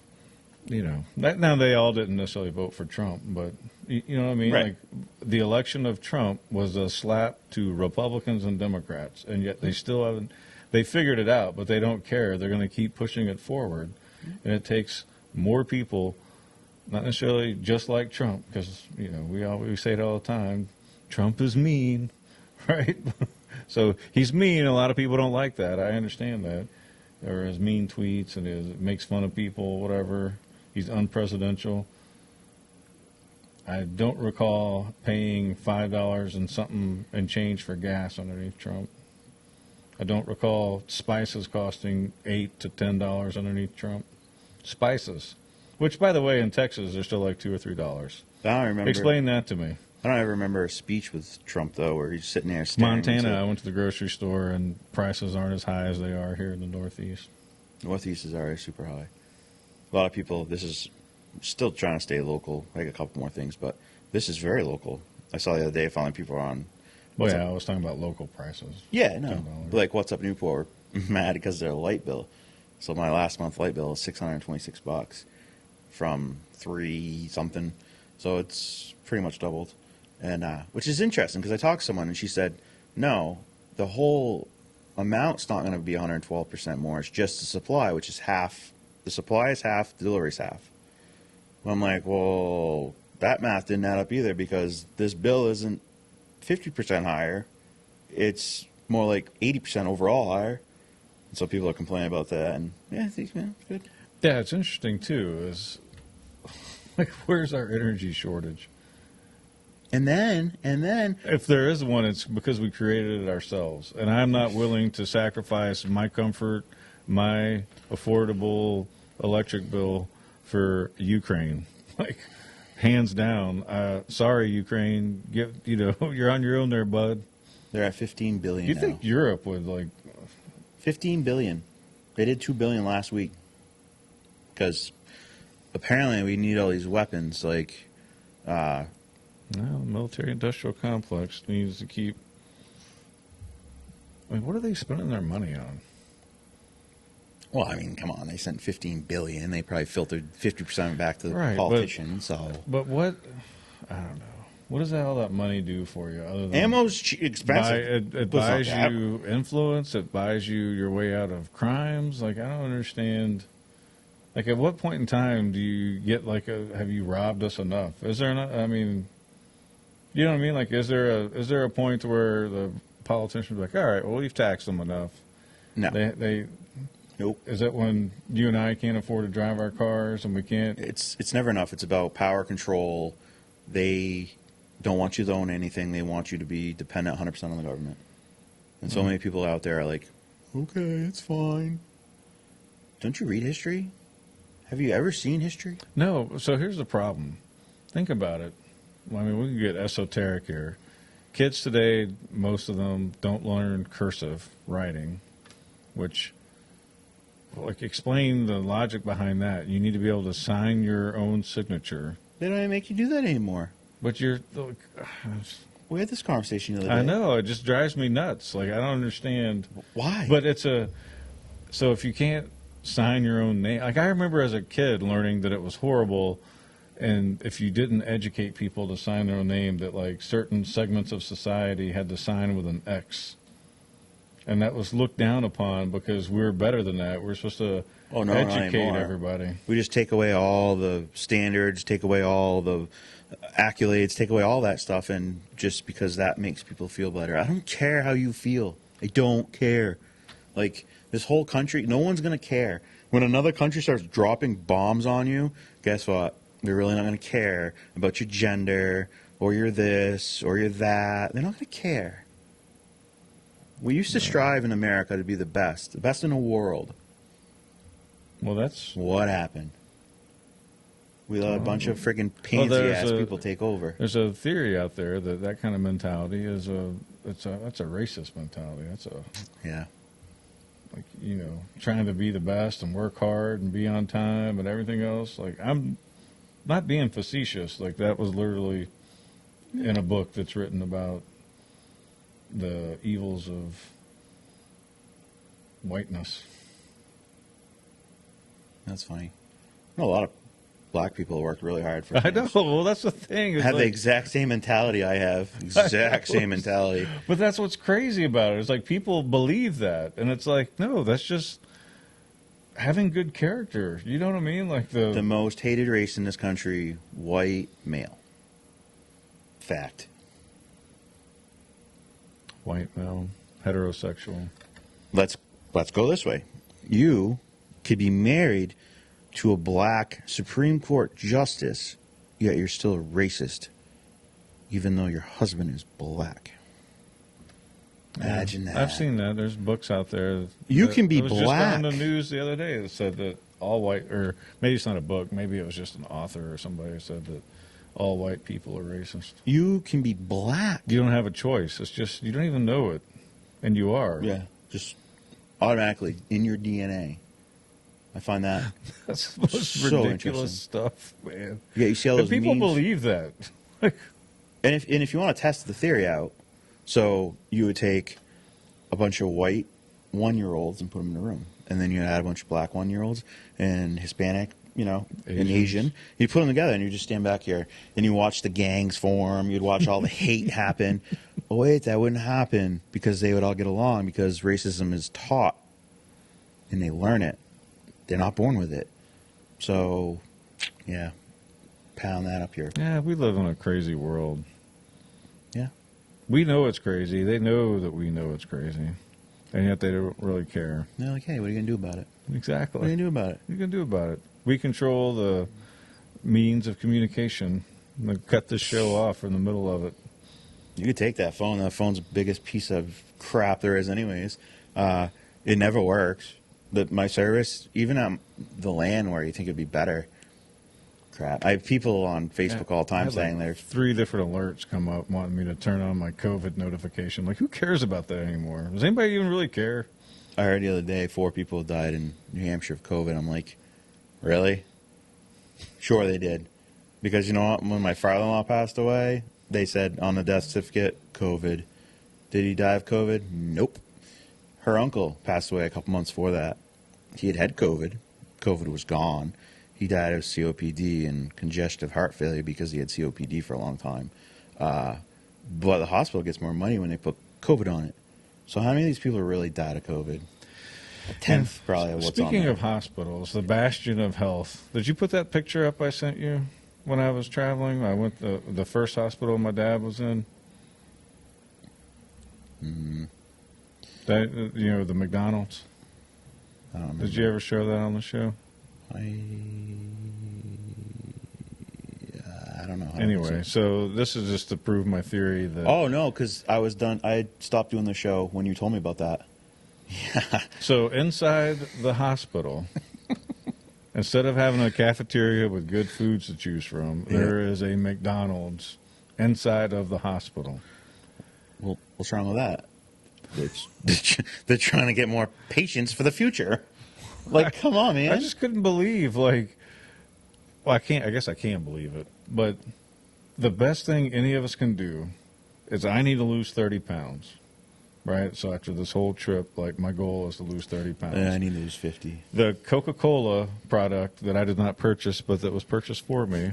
you know, now they all didn't necessarily vote for Trump, but you know what I mean? Right. Like the election of Trump was a slap to Republicans and Democrats, and yet they still haven't, they figured it out, but they don't care. They're going to keep pushing it forward. And it takes more people, not necessarily just like Trump, because, you know, we say it all the time, Trump is mean, right? So he's mean, and a lot of people don't like that. I understand that. Or his mean tweets, and it makes fun of people, whatever. He's unpresidential. I don't recall paying $5 and something and change for gas underneath Trump. I don't recall spices costing $8 to $10 underneath Trump. Spices. Which, by the way, in Texas, they're still like $2 or $3. I don't remember. Explain that to me. I don't ever remember a speech with Trump, though, where he's sitting there staring. Montana, I into- went to the grocery store, and prices aren't as high as they are here in the Northeast. Northeast is already super high. A lot of people, this is still trying to stay local, like a couple more things, but this is very local. I saw the other day, finally people are on. Well, What's yeah, up? I was talking about local prices. Yeah, no. $10. Like, what's up Newport? We're mad because of their light bill. So my last month light bill is $626 from 3 something. So it's pretty much doubled. And which is interesting because I talked to someone and she said, no, the whole amount's not going to be 112% more. It's just the supply, which is half. The supply is half, the delivery is half. Well, I'm like, well, that math didn't add up either because this bill isn't 50% higher. It's more like 80% overall higher. And so people are complaining about that. And yeah, I think, man, it's good. Yeah, it's interesting, too, is like, where's our energy shortage? And then, If there is one, it's because we created it ourselves. And I'm not willing to sacrifice my comfort, my affordable electric bill for Ukraine. Like, hands down. Sorry, Ukraine. You're on your own there, bud. they're at 15 billion You now. think Europe would, like, 15 billion. They did $2 billion last week because apparently we need all these weapons. Like, No, the military-industrial complex needs to keep. I mean, what are they spending their money on? well, I mean, come on, they sent $15 billion. They probably filtered 50% back to the Right, politicians. So But what? I don't know. What does all that money do for you? Other than ammo's expensive. it But it's not buys that. you influence. It buys you your way out of crimes. Like, I don't understand. Like, at what point in time do you get like have you robbed us enough? Is there not? I mean, you know what I mean? Like, is there a point where the politicians are like, all right, well, we've taxed them enough. No, They nope. is that when you and I can't afford to drive our cars and we can't? It's never enough. It's about power control. They don't want you to own anything. They want you to be dependent 100% on the government. And so many people out there are like, okay, it's fine. Don't you read history? Have you ever seen history? No. So here's the problem. Think about it. I mean, we can get esoteric here. Kids today, most of them don't learn cursive writing, which, like, explain the logic behind that. You need to be able to sign your own signature. They don't even make you do that anymore. But you're, We had this conversation the other day. I know, it just drives me nuts. Like, I don't understand. Why? But so if you can't sign your own name, like, I remember as a kid learning that it was horrible, and if you didn't educate people to sign their own name, that, like, certain segments of society had to sign with an X. And that was looked down upon because we're better than that. We're supposed to not educate anymore. everybody. We just take away all the standards, take away all the accolades, take away all that stuff, and just because that makes people feel better. I don't care how you feel. I don't care. Like, this whole country, no one's going to care. When another country starts dropping bombs on you, guess what? They're really not going to care about your gender, or you're this, or you're that. They're not going to care. We used to strive in America to be the best in the world. Well, that's What happened? We let a bunch of friggin' pansy-ass people take over. There's a theory out there that kind of mentality is that's a racist mentality. That's Yeah. like, trying to be the best and work hard and be on time and everything else. Like, I'm not being facetious. Like, that was literally in a book that's written about the evils of whiteness. That's funny. I know a lot of black people who worked really hard for I know. things. Well, that's the thing. It's Have the like- exact same mentality I have. Exact same mentality. But that's what's crazy about it. It's like people believe that, and it's like, no, that's just having good character. You know what I mean? Like The most hated race in this country, white male. Fact. white male, heterosexual. Let's go this way. You could be married to a black Supreme Court justice, yet you're still a racist, even though your husband is black. Imagine that. I've seen that. There's books out there. You that- can be it was black. just on the news the other day that said that all white, or maybe it's not a book, maybe it was just an author or somebody who said that all white people are racist. You can be black. You don't have a choice. It's just, you don't even know it, and you are. Yeah, just automatically in your DNA. I find that. That's the most So ridiculous interesting. stuff, man. Yeah, you see all And those people memes? believe that. And if you want to test the theory out, so you would take a bunch of white 1-year-olds and put them in a room, and then you add a bunch of black 1-year-olds and Hispanic, and Asians. Asian. You put them together, and you just stand back here, and you watch the gangs form. You'd watch all the hate happen. Oh wait, that wouldn't happen because they would all get along because racism is taught, and they learn it. They're not born with it. So, yeah, pound that up here. Yeah, we live in a crazy world. Yeah. We know it's crazy. They know that we know it's crazy. And yet they don't really care. They're like, hey, what are you going to do about it? Exactly. What are you going to do about it? What are you going to do about it? We control the means of communication. I'm going to cut this show off in the middle of it. You could take that phone. That phone's the biggest piece of crap there is anyways. It never works. But my service, even on the land where you think it'd be better, crap. I have people on Facebook all the I time had saying like they're 3 different alerts come up wanting me to turn on my COVID notification. Like, who cares about that anymore? Does anybody even really care? I heard the other day 4 people died in New Hampshire of COVID. I'm like, really? Sure they did. Because you know what? When my father-in-law passed away, they said on the death certificate, COVID. Did he die of COVID? Nope. Her uncle passed away a couple months before that. He had COVID. COVID was gone. He died of COPD and congestive heart failure because he had COPD for a long time. But the hospital gets more money when they put COVID on it. So how many of these people really died of COVID? A tenth, probably, of what's on Speaking there. of hospitals, the bastion of health. Did you put that picture up I sent you when I was traveling? I went to the first hospital my dad was in. Mm-hmm. That, the McDonald's. I don't remember. Did you ever show that on the show? I don't know. Anyway, so this is just to prove my theory that... Oh, no, because I was done. I stopped doing the show when you told me about that. Yeah. So inside the hospital, instead of having a cafeteria with good foods to choose from, there is a McDonald's inside of the hospital. Well, what's wrong with that? They're trying to get more patients for the future. Like, come on, man. I just couldn't believe, I guess I can't believe it, but the best thing any of us can do is I need to lose 30 pounds, right? So after this whole trip, my goal is to lose 30 pounds. I need to lose 50. The Coca-Cola product that I did not purchase, but that was purchased for me,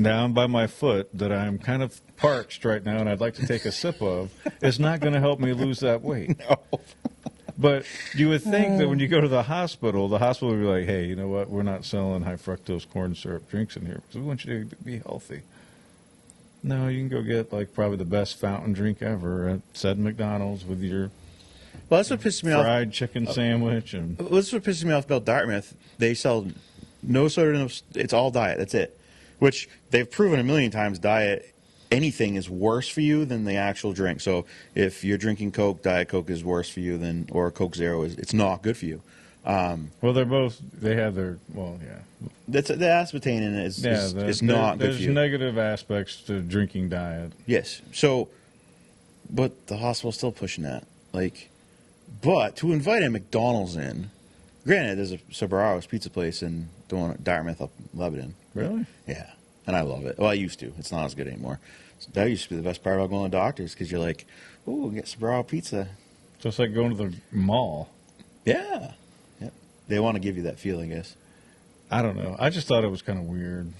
down by my foot, that I'm kind of parched right now and I'd like to take a sip of, is not going to help me lose that weight. No. But you would think that when you go to the hospital would be like, hey, you know what? We're not selling high fructose corn syrup drinks in here because we want you to be healthy. No, you can go get probably the best fountain drink ever at said McDonald's with your Well, that's what pisses me off. fried chicken sandwich. And Well, that's what pisses me off about Dartmouth. They sell no soda, it's all diet. That's it. Which they've proven a million times anything is worse for you than the actual drink. So if you're drinking Coke, Diet Coke is worse for you or Coke Zero it's not good for you. well, they have their, yeah. The aspartame in it is not good for you. There's negative aspects to drinking diet. Yes. So, but the hospital's still pushing that. But to invite a McDonald's in, granted, there's a Sabararo's pizza place in Dartmouth up Lebanon. Really? Yeah. And I love it. Well, I used to. It's not as good anymore. That used to be the best part about going to the doctors because you're like, ooh, get Sbarro pizza. So it's like going to the mall. Yeah. Yep. They want to give you that feel, I guess. I don't know. I just thought it was kind of weird.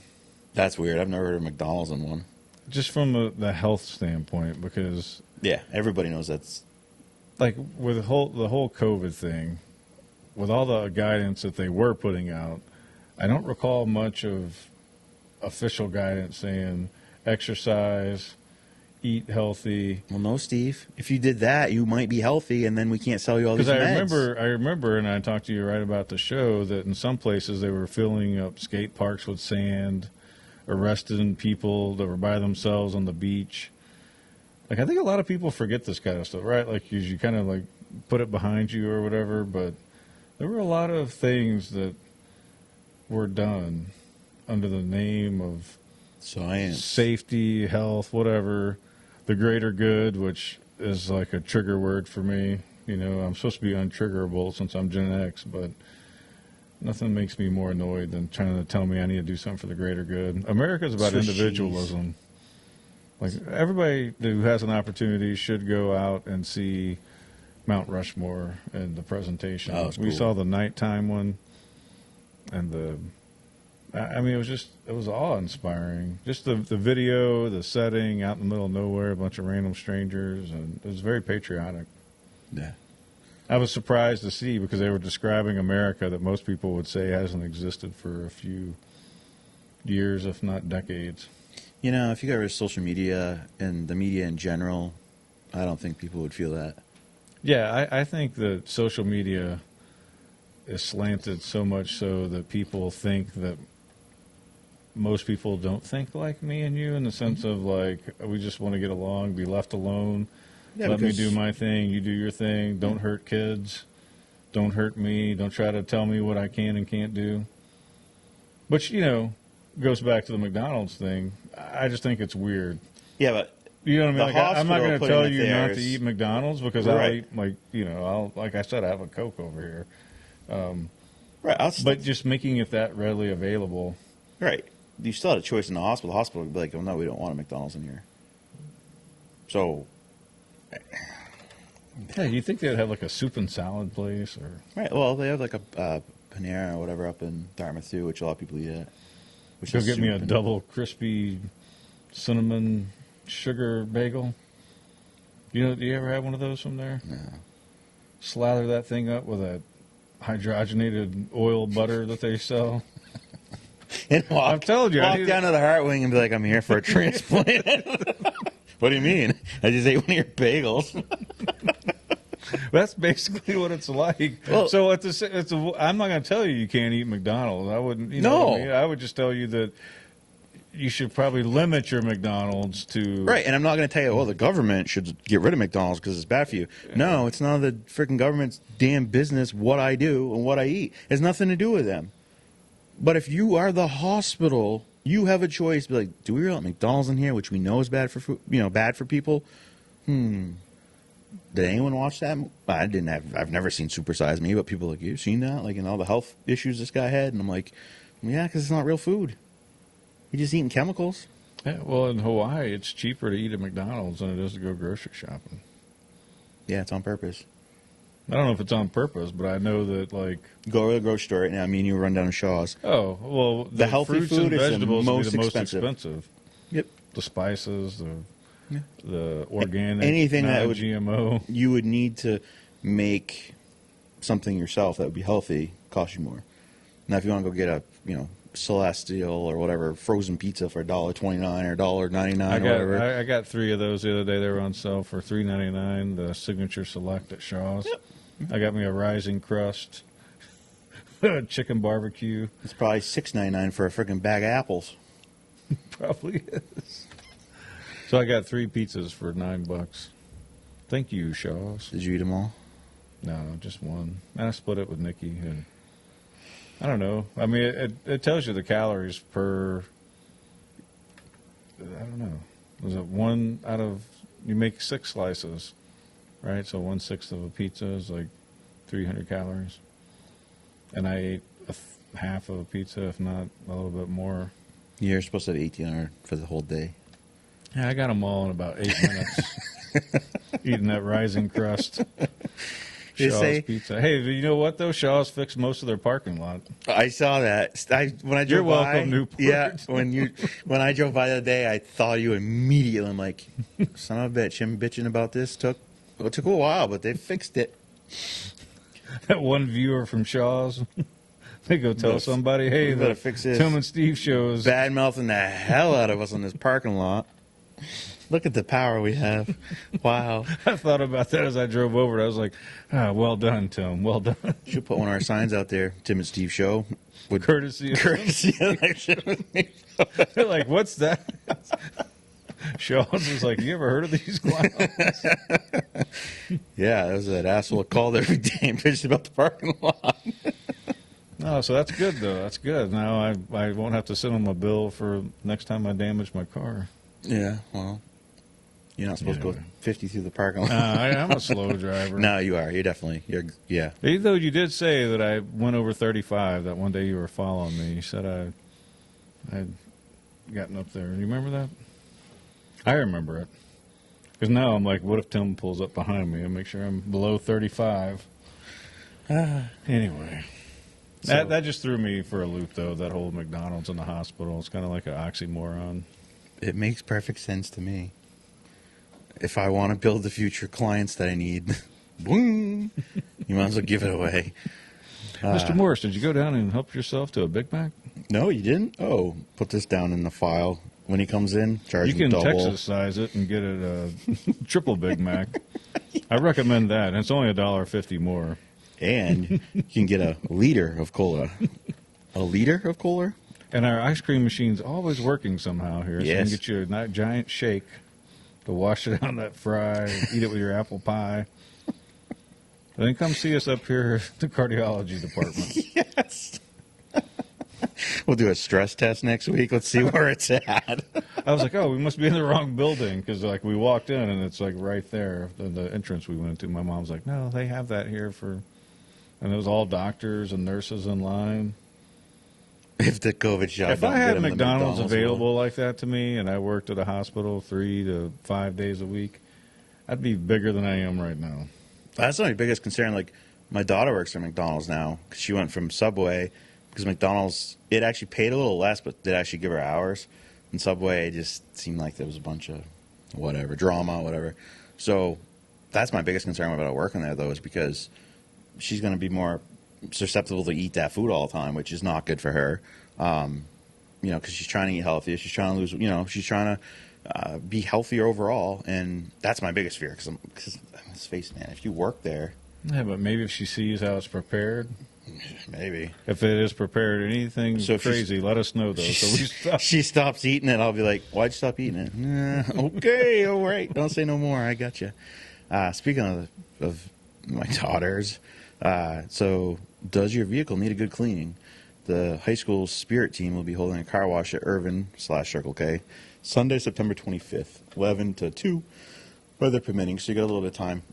That's weird. I've never heard of McDonald's in one. Just from the health standpoint, because... Yeah, everybody knows that's... with the whole COVID thing, with all the guidance that they were putting out, I don't recall much of official guidance saying exercise, eat healthy. Well, no, Steve. If you did that, you might be healthy, and then we can't sell you all these meds. Because I remember, and I talked to you right about the show, that in some places they were filling up skate parks with sand, arresting people that were by themselves on the beach. I think a lot of people forget this kind of stuff, right? You kind of put it behind you or whatever, but there were a lot of things that were done under the name of science, safety, health, whatever, the greater good, which is a trigger word for me. I'm supposed to be untriggerable since I'm Gen X, but nothing makes me more annoyed than trying to tell me I need to do something for the greater good. America's about individualism. Everybody who has an opportunity should go out and see Mount Rushmore and the presentation. Oh, we cool. saw the nighttime one, and it was awe-inspiring. Just the video, the setting, out in the middle of nowhere, a bunch of random strangers, and it was very patriotic. Yeah. I was surprised to see because they were describing America that most people would say hasn't existed for a few years, if not decades. If you got rid of social media and the media in general, I don't think people would feel that. Yeah, I think that social media is slanted so much so that people think that most people don't think like me and you, in the sense of we just want to get along, be left alone. Yeah, Let me do my thing, you do your thing. Don't hurt kids. Don't hurt me. Don't try to tell me what I can and can't do. Which, goes back to the McDonald's thing. I just think it's weird. Yeah, but You know what I mean? The Like, I'm not hospital going to putting tell it you there not to is- eat McDonald's because Right. I'll eat, like, like I said, I have a Coke over here. Right. But just making it that readily available. right. You still had a choice in the hospital. The hospital would be like, oh, no, we don't want a McDonald's in here. So, Hey, you think they'd have like a soup and salad place or? right. Well, they have like a Panera or whatever up in Dartmouth, too, which a lot of people eat at. Which Go is get me a soup and- double crispy cinnamon sugar bagel. Do you ever have one of those from there? No. Slather that thing up with a hydrogenated oil butter that they sell. And walk, I've told you, I walk need- down to the Heart Wing and be like, I'm here for a transplant. What do you mean? I just ate one of your bagels. That's basically what it's like. Well- So I'm not going to tell you can't eat McDonald's. I wouldn't. You know No. what I mean? I would just tell you that you should probably limit your McDonald's to Right, and I'm not going to tell you, the government should get rid of McDonald's because it's bad for you. No, it's none of the freaking government's damn business what I do and what I eat. It has nothing to do with them. But if you are the hospital, you have a choice. Be like, do we really want McDonald's in here, which we know is bad for food, bad for people? Did anyone watch that? I didn't have. I've never seen Super Size Me, but people are like, you've seen that, like, and all the health issues this guy had, and I'm like, yeah, because it's not real food. You're just eating chemicals. Yeah, well, in Hawaii, it's cheaper to eat at McDonald's than it is to go grocery shopping. Yeah, it's on purpose. I don't know if it's on purpose, but I know that, like, Go to the grocery store right now. Me and you run down to Shaw's. oh, well, The healthy fruits food and is the vegetables will be most the most expensive. expensive. Yep. The spices, Yeah. the organic, Anything that would- GMO. You would need to make something yourself that would be healthy, cost you more. Now, if you want to go get a, Celestial or whatever frozen pizza for $1.29 or $1.99 or whatever. I got 3 of those the other day. They were on sale for $3.99. The Signature Select at Shaw's. Yep. I got me a Rising Crust, chicken barbecue. It's probably $6.99 for a freaking bag of apples. Probably is. So I got 3 pizzas for $9. Thank you, Shaw's. Did you eat them all? No, just one. And I split it with Nikki. And I don't know. I mean, it tells you the calories per. I don't know. Was it one out of? You make 6 slices, right? So 1/6 of a pizza is like 300 calories. And I ate half of a pizza, if not a little bit more. You're supposed to have 1,800 for the whole day. Yeah, I got them all in about 8 minutes. Eating that Rising Crust. They Shaw's say- Pizza. Hey, you know what though? Shaw's fixed most of their parking lot. I saw that. When I drove You're by, welcome, Newport. Yeah, when I drove by the other day, I thought of you immediately. I'm like, son of a bitch. Him bitching about this took a while, but they fixed it. That one viewer from Shaw's, they go tell Better- somebody, hey, we better the fix this. Tim and Steve shows. Bad mouthing the hell out of us on this parking lot. Look at the power we have. Wow. I thought about that as I drove over it. I was like, well done, Tim. Well done. Should put one of our signs out there. Tim and Steve show. With Courtesy of courtesy of that show. They're like, what's that? Shaw's was like, you ever heard of these clowns? Yeah, that was that asshole that called every day and bitched about the parking lot. No, so that's good, though. That's good. Now I won't have to sit on my bill for next time I damage my car. Yeah, well, you're not supposed to Yeah. go 50 through the parking lot. I'm a slow driver. No, you are. Yeah. Even though you did say that I went over 35, that one day you were following me. You said I had gotten up there. You remember that? I remember it. Because now I'm like, what if Tim pulls up behind me and make sure I'm below 35? Anyway. So- That just threw me for a loop, though, that whole McDonald's in the hospital. It's kind of like an oxymoron. It makes perfect sense to me. If I want to build the future clients that I need, boom, you might as well give it away. Mr. Morris, did you go down and help yourself to a Big Mac? No, you didn't? Oh, put this down in the file. When he comes in, charge You him can double. Texas size it and get it a triple Big Mac. I recommend that. And it's only $1.50 more. And you can get a liter of cola. A liter of cola? And our ice cream machine's always working somehow here. So you Yes. can get you a giant shake to wash it on that fry, eat it with your apple pie. And then come see us up here at the cardiology department. Yes. We'll do a stress test next week. Let's see where it's at. I was like, oh, we must be in the wrong building because like we walked in and it's like right there, the entrance we went to. My mom's like, no, they have that here for, and it was all doctors and nurses in line. If the COVID shot. If I had McDonald's available like that to me, and I worked at a hospital 3 to 5 days a week, I'd be bigger than I am right now. That's my biggest concern. Like, my daughter works at McDonald's now because she went from Subway, because McDonald's, it actually paid a little less, but did actually give her hours. And Subway, it just seemed like there was a bunch of whatever, drama, whatever. So that's my biggest concern about working there, though, is because she's going to be more susceptible to eat that food all the time, which is not good for her. Because she's trying to eat healthy. She's trying to lose, she's trying to be healthier overall. And that's my biggest fear, because let's face it, man, if you work there. Yeah, but maybe if she sees how it's prepared. Maybe. If it is prepared anything so crazy, let us know, though. She stops eating it, I'll be like, why'd you stop eating it? Okay, all right. Don't say no more. I got you. Speaking of my daughters, so does your vehicle need a good cleaning? The high school spirit team will be holding a car wash at Irvin/Circle K Sunday, September 25th, 11 to 2, weather permitting, so you got a little bit of time.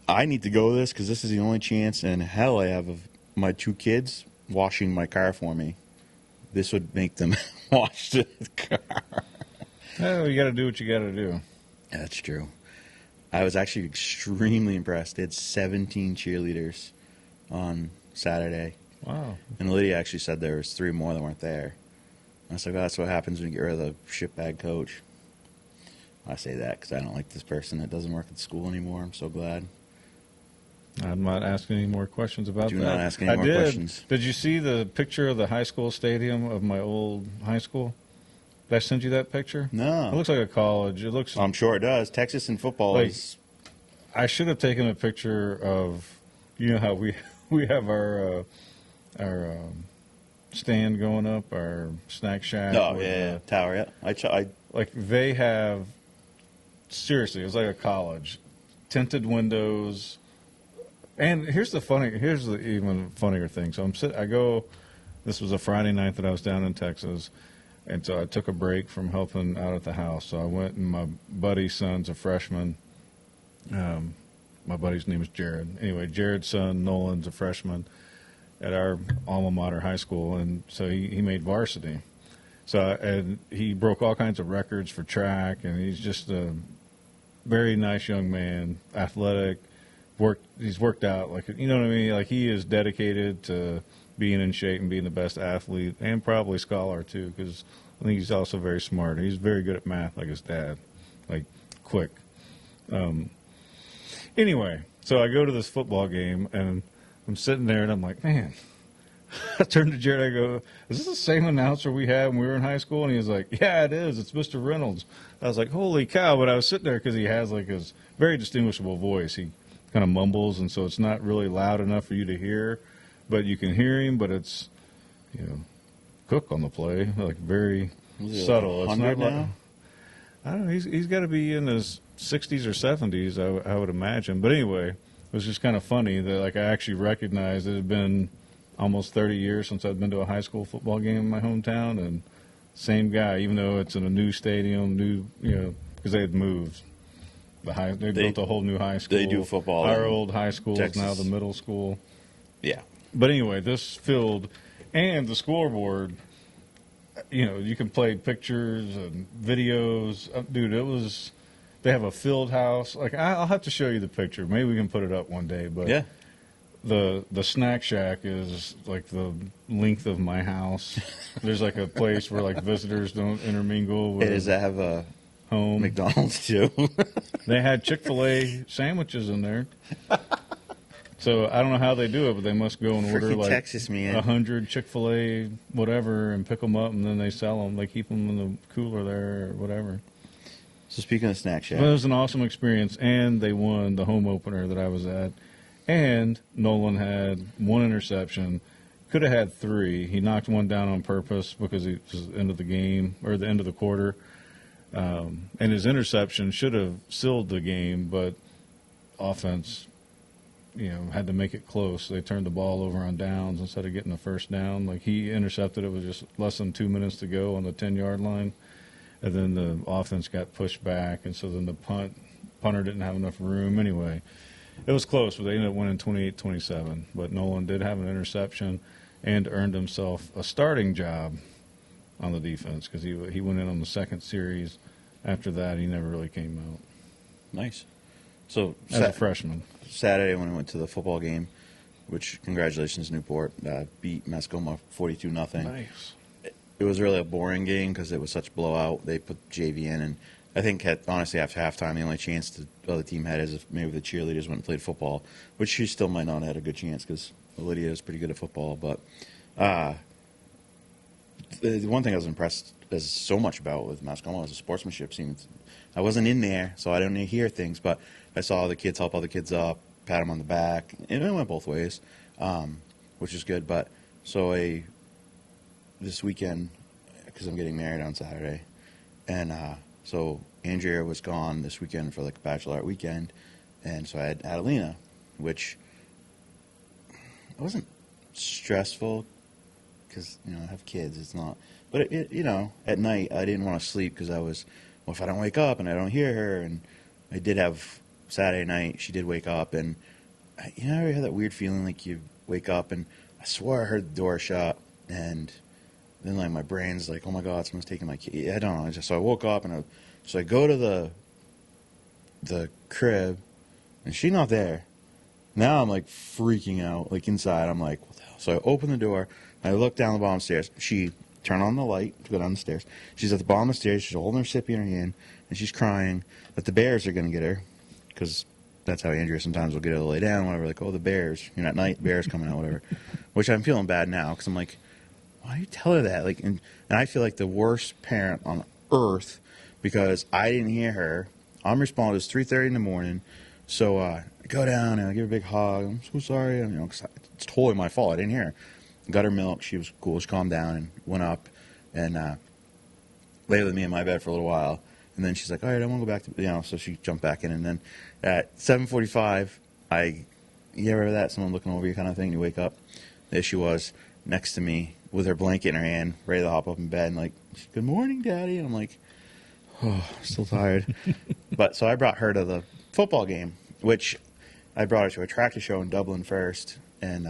I need to go to this because this is the only chance in hell I have of my 2 kids washing my car for me. This would make them wash the car. Oh, you got to do what you got to do. That's true. I was actually extremely impressed. They had 17 cheerleaders on Saturday. Wow. And Lydia actually said there was 3 more that weren't there. I was like, oh, that's what happens when you get rid of the shitbag coach. I say that because I don't like this person that doesn't work at school anymore. I'm so glad. I'm not asking any more questions about that. Do not ask any more questions. Did you see the picture of the high school stadium of my old high school? Did I send you that picture? No. It looks like a college. It looks. I'm sure it does. Texas in football is. I should have taken a picture of, how we have our stand going up, our snack shack. Oh yeah, tower. Yeah, I like they have. Seriously, it was like a college, tinted windows. And here's the even funnier thing. So this was a Friday night that I was down in Texas, and so I took a break from helping out at the house. So I went, and my buddy's son's a freshman. My buddy's name is Jared. Anyway, Jared's son, Nolan's a freshman at our alma mater high school, and so he made varsity. So, and he broke all kinds of records for track, and he's just a very nice young man, athletic. He's worked out, like, you know what I mean? Like, he is dedicated to being in shape and being the best athlete, and probably scholar too, because I think he's also very smart. He's very good at math, like his dad, like quick. Anyway, so I go to this football game, and I'm sitting there, and I'm like, man. I turned to Jared, I go, is this the same announcer we had when we were in high school? And he was like, yeah, it is. It's Mr. Reynolds. I was like, holy cow. But I was sitting there because he has like his very distinguishable voice. He kind of mumbles, and so it's not really loud enough for you to hear, but you can hear him, but it's, cook on the play, like very subtle. It's not like, I don't know, he's got to be in his 60s or 70s, I would imagine. But anyway, it was just kind of funny that like I actually recognized it had been almost 30 years since I've been to a high school football game in my hometown, and same guy, even though it's in a new stadium, because they had moved. They built a whole new high school. They do football. Our old high school Texas. is now the middle school. Yeah. But anyway, this field and the scoreboard, you can play pictures and videos. Dude, they have a field house. Like, I'll have to show you the picture. Maybe we can put it up one day. But yeah. The snack shack is like the length of my house. There's like a place where like visitors don't intermingle with. Does that have a home McDonald's too? They had Chick-fil-A sandwiches in there. So I don't know how they do it, but they must go and order like Texas, man. 100 Chick-fil-A whatever and pick them up, and then they sell them. They keep them in the cooler there or whatever. So speaking of snack shack, but it was an awesome experience, and they won the home opener that I was at. And Nolan had 1 interception. Could have had 3. He knocked 1 down on purpose because it was the end of the game or the end of the quarter. And his interception should have sealed the game, but offense had to make it close. They turned the ball over on downs instead of getting the first down. Like, he intercepted it with just less than 2 minutes to go on the 10-yard line, and then the offense got pushed back, and so then the punter didn't have enough room. Anyway, it was close, but they ended up winning 28-27. But Nolan did have an interception and earned himself a starting job on the defense because he went in on the second series. After that, he never really came out. Nice. So As a freshman. Saturday when I went to the football game, which congratulations Newport beat Mascoma 42-0. Nice. It was really a boring game because it was such a blowout. They put JV in, and I think honestly after halftime the only chance the other team had is if maybe the cheerleaders went and played football, which she still might not have had a good chance because Lydia is pretty good at football. But the one thing I was impressed as so much about with Mascoma was the sportsmanship scene. I wasn't in there, so I didn't hear things, but I saw the kids help other kids up, pat them on the back, and it went both ways, which is good. But so this weekend, because I'm getting married on Saturday, and so Andrea was gone this weekend for like a bachelorette weekend, and so I had Adelina, which wasn't stressful because I have kids. It's not, but at night I didn't want to sleep because I was, well, if I don't wake up and I don't hear her, and I did have Saturday night. She did wake up, and I ever had that weird feeling like you wake up and I swore I heard the door shut, and then like my brain's like, oh my God, someone's taking my key. I don't know. So I woke up and so I go to the crib, and she's not there. Now I'm like freaking out, like inside. I'm like, what the hell? So I open the door. I look down the bottom stairs. She turned on the light to go down the stairs. She's at the bottom of the stairs. She's holding her sippy in her hand, and she's crying that the bears are going to get her, because that's how Andrea sometimes will get her to lay down, whatever. Like, oh, the bears. At night, bears coming out, whatever. Which I'm feeling bad now because I'm like, why do you tell her that? Like, and I feel like the worst parent on earth because I didn't hear her. I'm responding. It's 3:30 in the morning, so I go down and I give her a big hug. I'm so sorry, 'cause it's totally my fault. I didn't hear her. Got her milk. She was cool. She calmed down and went up and lay with me in my bed for a little while. And then she's like, all right, I want to go back to, so she jumped back in. And then at 7:45, you ever that? Someone looking over you kind of thing. You wake up. There she was next to me with her blanket in her hand, ready to hop up in bed. And like, good morning, Daddy. And I'm like, oh, still tired. But so I brought her to the football game, which I brought her to a tractor show in Dublin first. And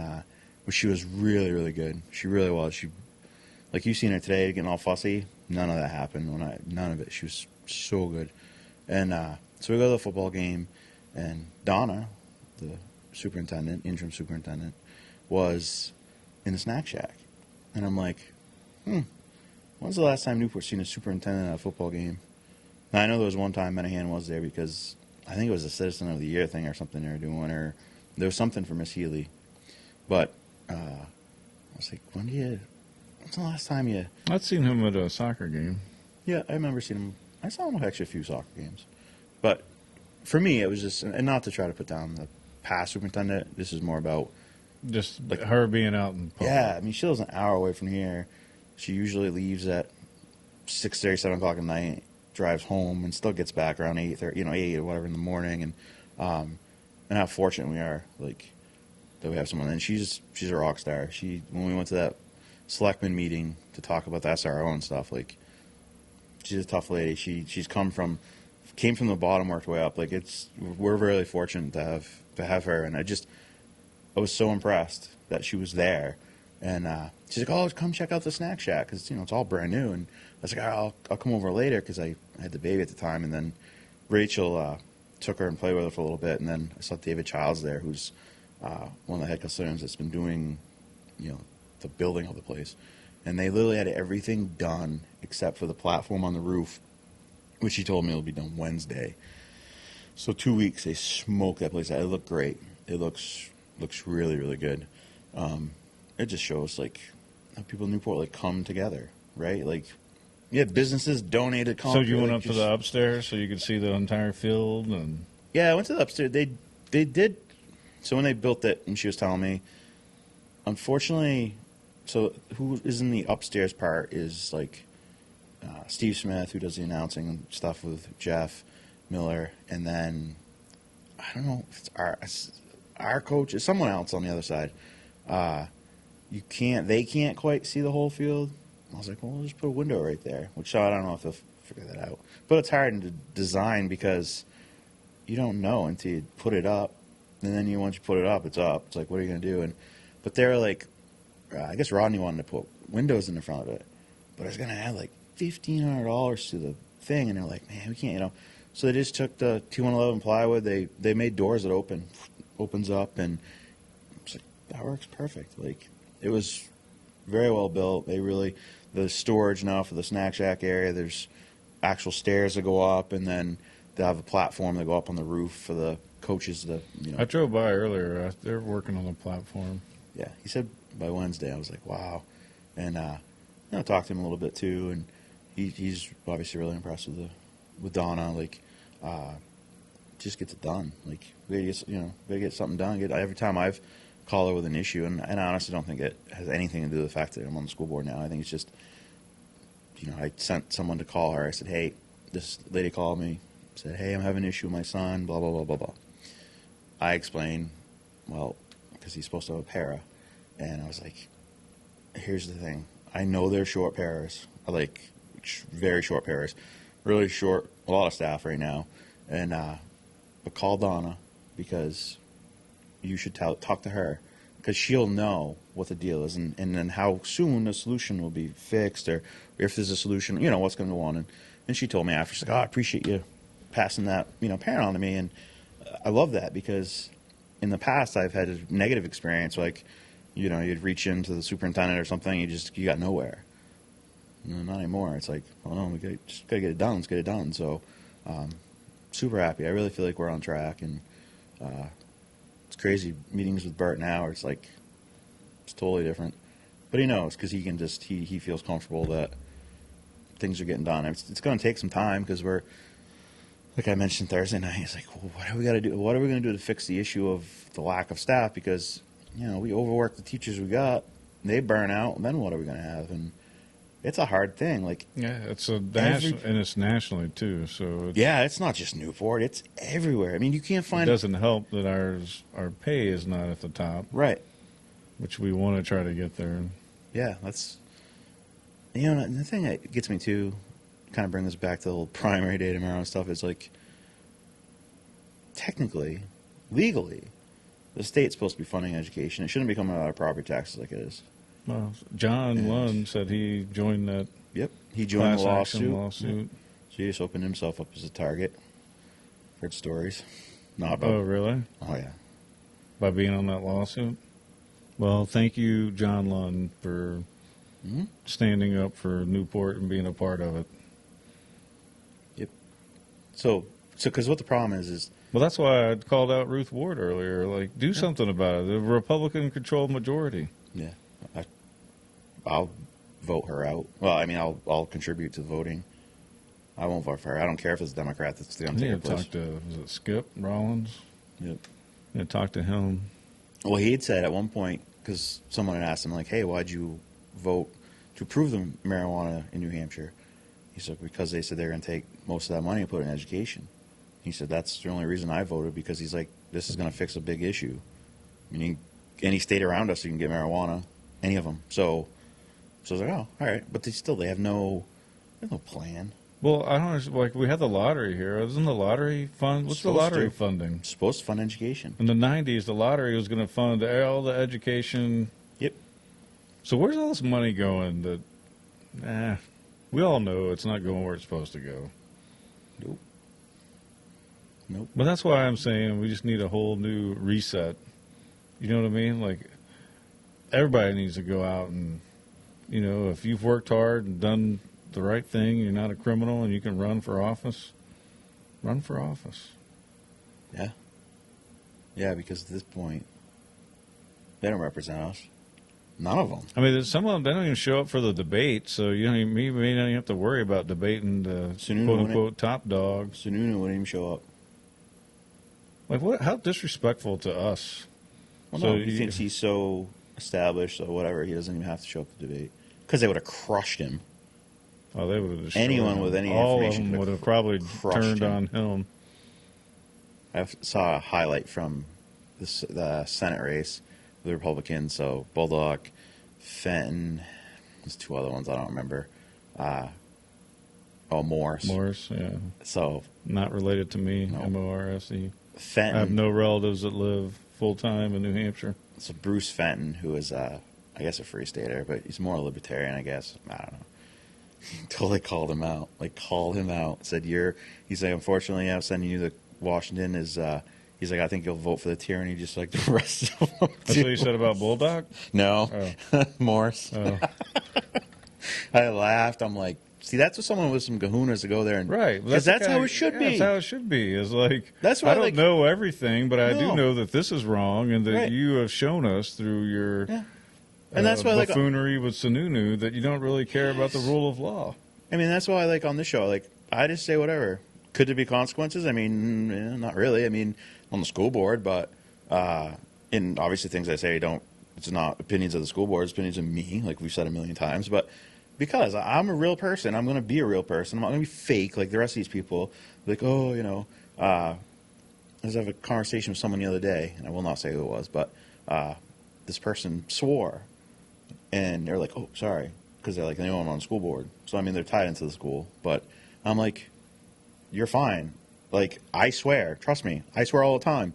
she was really, really good. She really was. She, like you've seen her today, getting all fussy. None of that happened. None of it. She was so good. And so we go to the football game, and Donna, the superintendent, interim superintendent, was in the snack shack. And I'm like, when's the last time Newport's seen a superintendent at a football game? Now, I know there was one time Menahan was there because I think it was a Citizen of the Year thing or something they were doing, or there was something for Miss Healy. But I was like, when's the last time you... I'd seen him at a soccer game. Yeah, I remember seeing him. I saw him actually a few soccer games. But for me, it was just, and not to try to put down the past superintendent, this is more about... Just like her being out in public. Yeah, I mean, she lives an hour away from here. She usually leaves at 6:30, 7 o'clock at night, drives home, and still gets back around 8:30, 8 or whatever in the morning. And how fortunate we are, like, that we have someone. And she's a rock star. When we went to that selectman meeting to talk about the SRO and stuff, like, she's a tough lady. She's came from the bottom, worked her way up. Like, we're really fortunate to have her. And I was so impressed that she was there. And she's like, oh, come check out the snack shack because, it's all brand new. And I was like, all right, I'll come over later because I had the baby at the time. And then Rachel took her and played with her for a little bit. And then I saw David Childs there, who's one of the head custodians that's been doing, the building of the place. And they literally had everything done except for the platform on the roof, which he told me will be done Wednesday. So 2 weeks, they smoked that place out. It looked great. It looks really, really good. It just shows, like, how people in Newport, like, come together, right? Like, businesses donated concrete. So you went up to the upstairs so you could see the entire field? And yeah, I went to the upstairs. They did. So when they built it, and she was telling me, unfortunately, so who is in the upstairs part is, like, Steve Smith, who does the announcing and stuff with Jeff Miller, and then, I don't know if it's our coach is someone else on the other side. They can't quite see the whole field. I was like, well, we'll just put a window right there, which I don't know if they'll figure that out. But it's hard to design because you don't know until you put it up. And then once you put it up, it's up. It's like, what are you going to do? But they're like, I guess Rodney wanted to put windows in the front of it. But I was going to add like $1,500 to the thing. And they're like, man, we can't, So they just took the 2111 plywood. They made doors that opens up. And it's like, that works perfect. Like, it was very well built. The storage now for the snack shack area, there's actual stairs that go up, and then they have a platform that go up on the roof for the coaches. I drove by earlier. They're working on the platform. Yeah, he said by Wednesday. I was like, wow. And talked to him a little bit too, and he's obviously really impressed with Donna. Like, just gets it done. Like, we gotta get something done. Every time I've called her with an issue, and I honestly don't think it has anything to do with the fact that I'm on the school board now. I think it's just, I sent someone to call her. I said, hey, this lady called me, said, hey, I'm having an issue with my son, blah, blah, blah, blah, blah. I explained, well, because he's supposed to have a para, and I was like, here's the thing. I know they're short paras, like very short paras, really short, a lot of staff right now, and but call Donna because you should talk to her because she'll know what the deal is and then how soon the solution will be fixed or if there's a solution, what's going to go on. And she told me after, she's like, oh, I appreciate you passing that, parent on to me. And I love that because in the past I've had a negative experience, like, you'd reach into the superintendent or something, you got nowhere. Not anymore. It's like, oh no, just got to get it done. Let's get it done. So super happy. I really feel like we're on track, and it's crazy meetings with Bert now. It's like it's totally different, but he knows because he feels comfortable that things are getting done. It's going to take some time because we're, like I mentioned Thursday night. It's like, well, what do we got to do? What are we going to do to fix the issue of the lack of staff? Because we overwork the teachers we got, they burn out, and then what are we going to have? And it's a hard thing. Like, yeah, it's and it's nationally too. So it's not just Newport; it's everywhere. I mean, you can't find. It doesn't help that our pay is not at the top, right? Which we want to try to get there. Yeah, that's the thing that gets me too. Kind of bring this back to the whole primary day tomorrow and stuff. Is like technically, legally, the state's supposed to be funding education. It shouldn't be coming out of property taxes like it is. Well, John Lund said he joined that. Yep, he joined the lawsuit. Yep. So he just opened himself up as a target. Heard stories. Not about. Oh, really? Oh, yeah. By being on that lawsuit? Well, thank you, John Lund, for standing up for Newport and being a part of it. Yep. So because what the problem is. Well, that's why I called out Ruth Ward earlier. Like, do something about it. The Republican-controlled majority. Yeah. I'll vote her out. Well, I mean, I'll contribute to the voting. I won't vote for her. I don't care if it's a Democrat that's going to take her place. Talk to, was it Skip Rollins? Yep. Yeah, talk to him. Well, he had said at one point, because someone had asked him, like, hey, why'd you vote to approve the marijuana in New Hampshire? He said, because they said they're going to take most of that money and put it in education. He said, that's the only reason I voted, because he's like, this is going to fix a big issue. I mean, any state around us, you can get marijuana, any of them. So I was like, oh, all right. But they have no plan. Well, I don't understand. Like, we had the lottery here. Isn't the lottery fund? What's the lottery funding? It's supposed to fund education. In the 90s, the lottery was going to fund all the education. Yep. So where's all this money going that, we all know it's not going where it's supposed to go. Nope. But that's why I'm saying we just need a whole new reset. You know what I mean? Like, everybody needs to go out and, if you've worked hard and done the right thing, you're not a criminal, and you can run for office, run for office. Yeah. Yeah, because at this point, they don't represent us. None of them. I mean, some of them, they don't even show up for the debate, so you may not even have to worry about debating the quote-unquote top dog. Sununu wouldn't even show up. Like, what? How disrespectful to us. Well, no, he thinks he's so established or whatever, he doesn't even have to show up to debate. Because they would have crushed him. Oh, they would have destroyed anyone him. with any all information of them would have probably turned on him. I saw a highlight from the Senate race with the Republicans. So Bulldog, Fenton, there's two other ones I don't remember. Morse. Morris, yeah. So Not related to me, No. M-O-R-S-E. Fenton. I have no relatives that live full-time in New Hampshire. So Bruce Fenton, who is, I guess, a free stater, but he's more libertarian, I guess. I don't know. Totally called him out. Like, called him out. Said, he's like, unfortunately, I'm sending you to Washington is, he's like, I think you'll vote for the tyranny just like the rest of them. That's what you said about Bulldog? No. Oh. Morse. Oh. I laughed. I'm like, see, that's what someone with some kahunas to go there and Right. Well, because that's how it should be. That's how it should be. Is like That's why, I don't like- know everything, but I do No. know that this is wrong, and that Right. you have shown us through your Yeah. And that's why, like, buffoonery with Sununu that you don't really care about the rule of law. I mean, that's why, like, on this show, like, I just say whatever. Could there be consequences? I mean, not really. I mean, on the school board, but in obviously things I say don't. It's not opinions of the school board. It's opinions of me, like we've said a million times. But because I'm a real person, I'm going to be a real person. I'm not going to be fake like the rest of these people. Like, oh, I was having a conversation with someone the other day, and I will not say who it was, but this person swore, and they're like, oh, sorry, because they're like, they know I'm on the school board. So, I mean, they're tied into the school. But I'm like, you're fine. Like, I swear. Trust me. I swear all the time.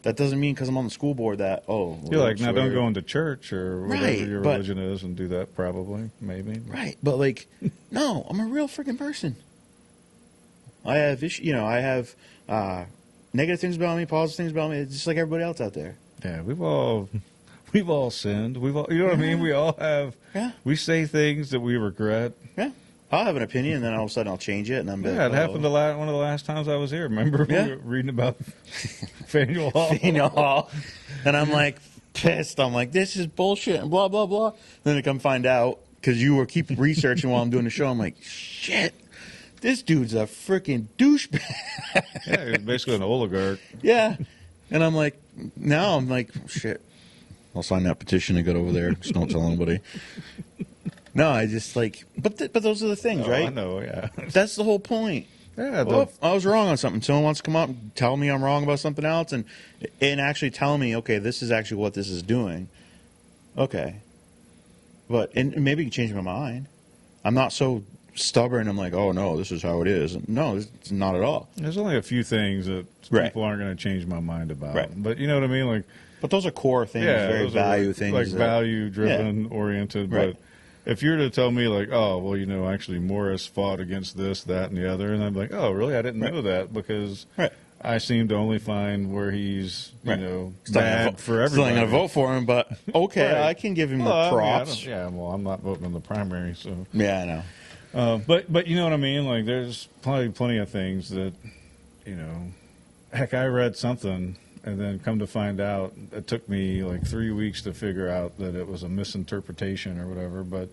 That doesn't mean because I'm on the school board that, oh. You're like, now don't swear. go into church or whatever Right, your but- religion is and do that probably, maybe. Right. But, like, no, I'm a real freaking person. I have I have negative things about me, positive things about me. It's just like everybody else out there. Yeah, we've all sinned. We've all, you know what I mean? We all have. Yeah. We say things that we regret. Yeah. I'll have an opinion, and then all of a sudden I'll change it, and I'm Yeah, it happened one of the last times I was here. Remember Yeah. we were reading about Faneuil Hall? Hall. And I'm like pissed. I'm like, this is bullshit, and blah, blah, blah. Then I come find out, because you were keep researching while I'm doing the show, I'm like, shit, this dude's a freaking douchebag. Yeah, he was basically an oligarch. Yeah. And I'm like, now I'm like, shit. I'll sign that petition and get over there. Just don't tell anybody. No, I just like, but those are the things, Oh, right? I know, yeah. That's the whole point. Yeah, Well, if I was wrong on something. Someone wants to come up and tell me I'm wrong about something else and actually tell me, okay, this is actually what this is doing. Okay. But and maybe you can change my mind. I'm not so stubborn. I'm like, oh, no, this is how it is. No, it's not at all. there's only a few things that Right. people aren't going to change my mind about. Right. But you know what I mean? Like, But those are core things, yeah, very those value are things. like that- value-driven, oriented. Right. But if you're to tell me, like, oh, well, actually Morris fought against this, that, and the other, and I'm like, oh, really? I didn't know that because Right. I seem to only find where he's, Right. bad Still not gonna for everybody. Still ain't going to vote for him, but okay, Right. I can give him Well, I the mean, I props. don't- yeah, well, I'm not voting in the primary, so. Yeah, I know. But you know what I mean? Like, there's probably plenty of things that, heck, I read something, and then come to find out, it took me like 3 weeks to figure out that it was a misinterpretation or whatever. But,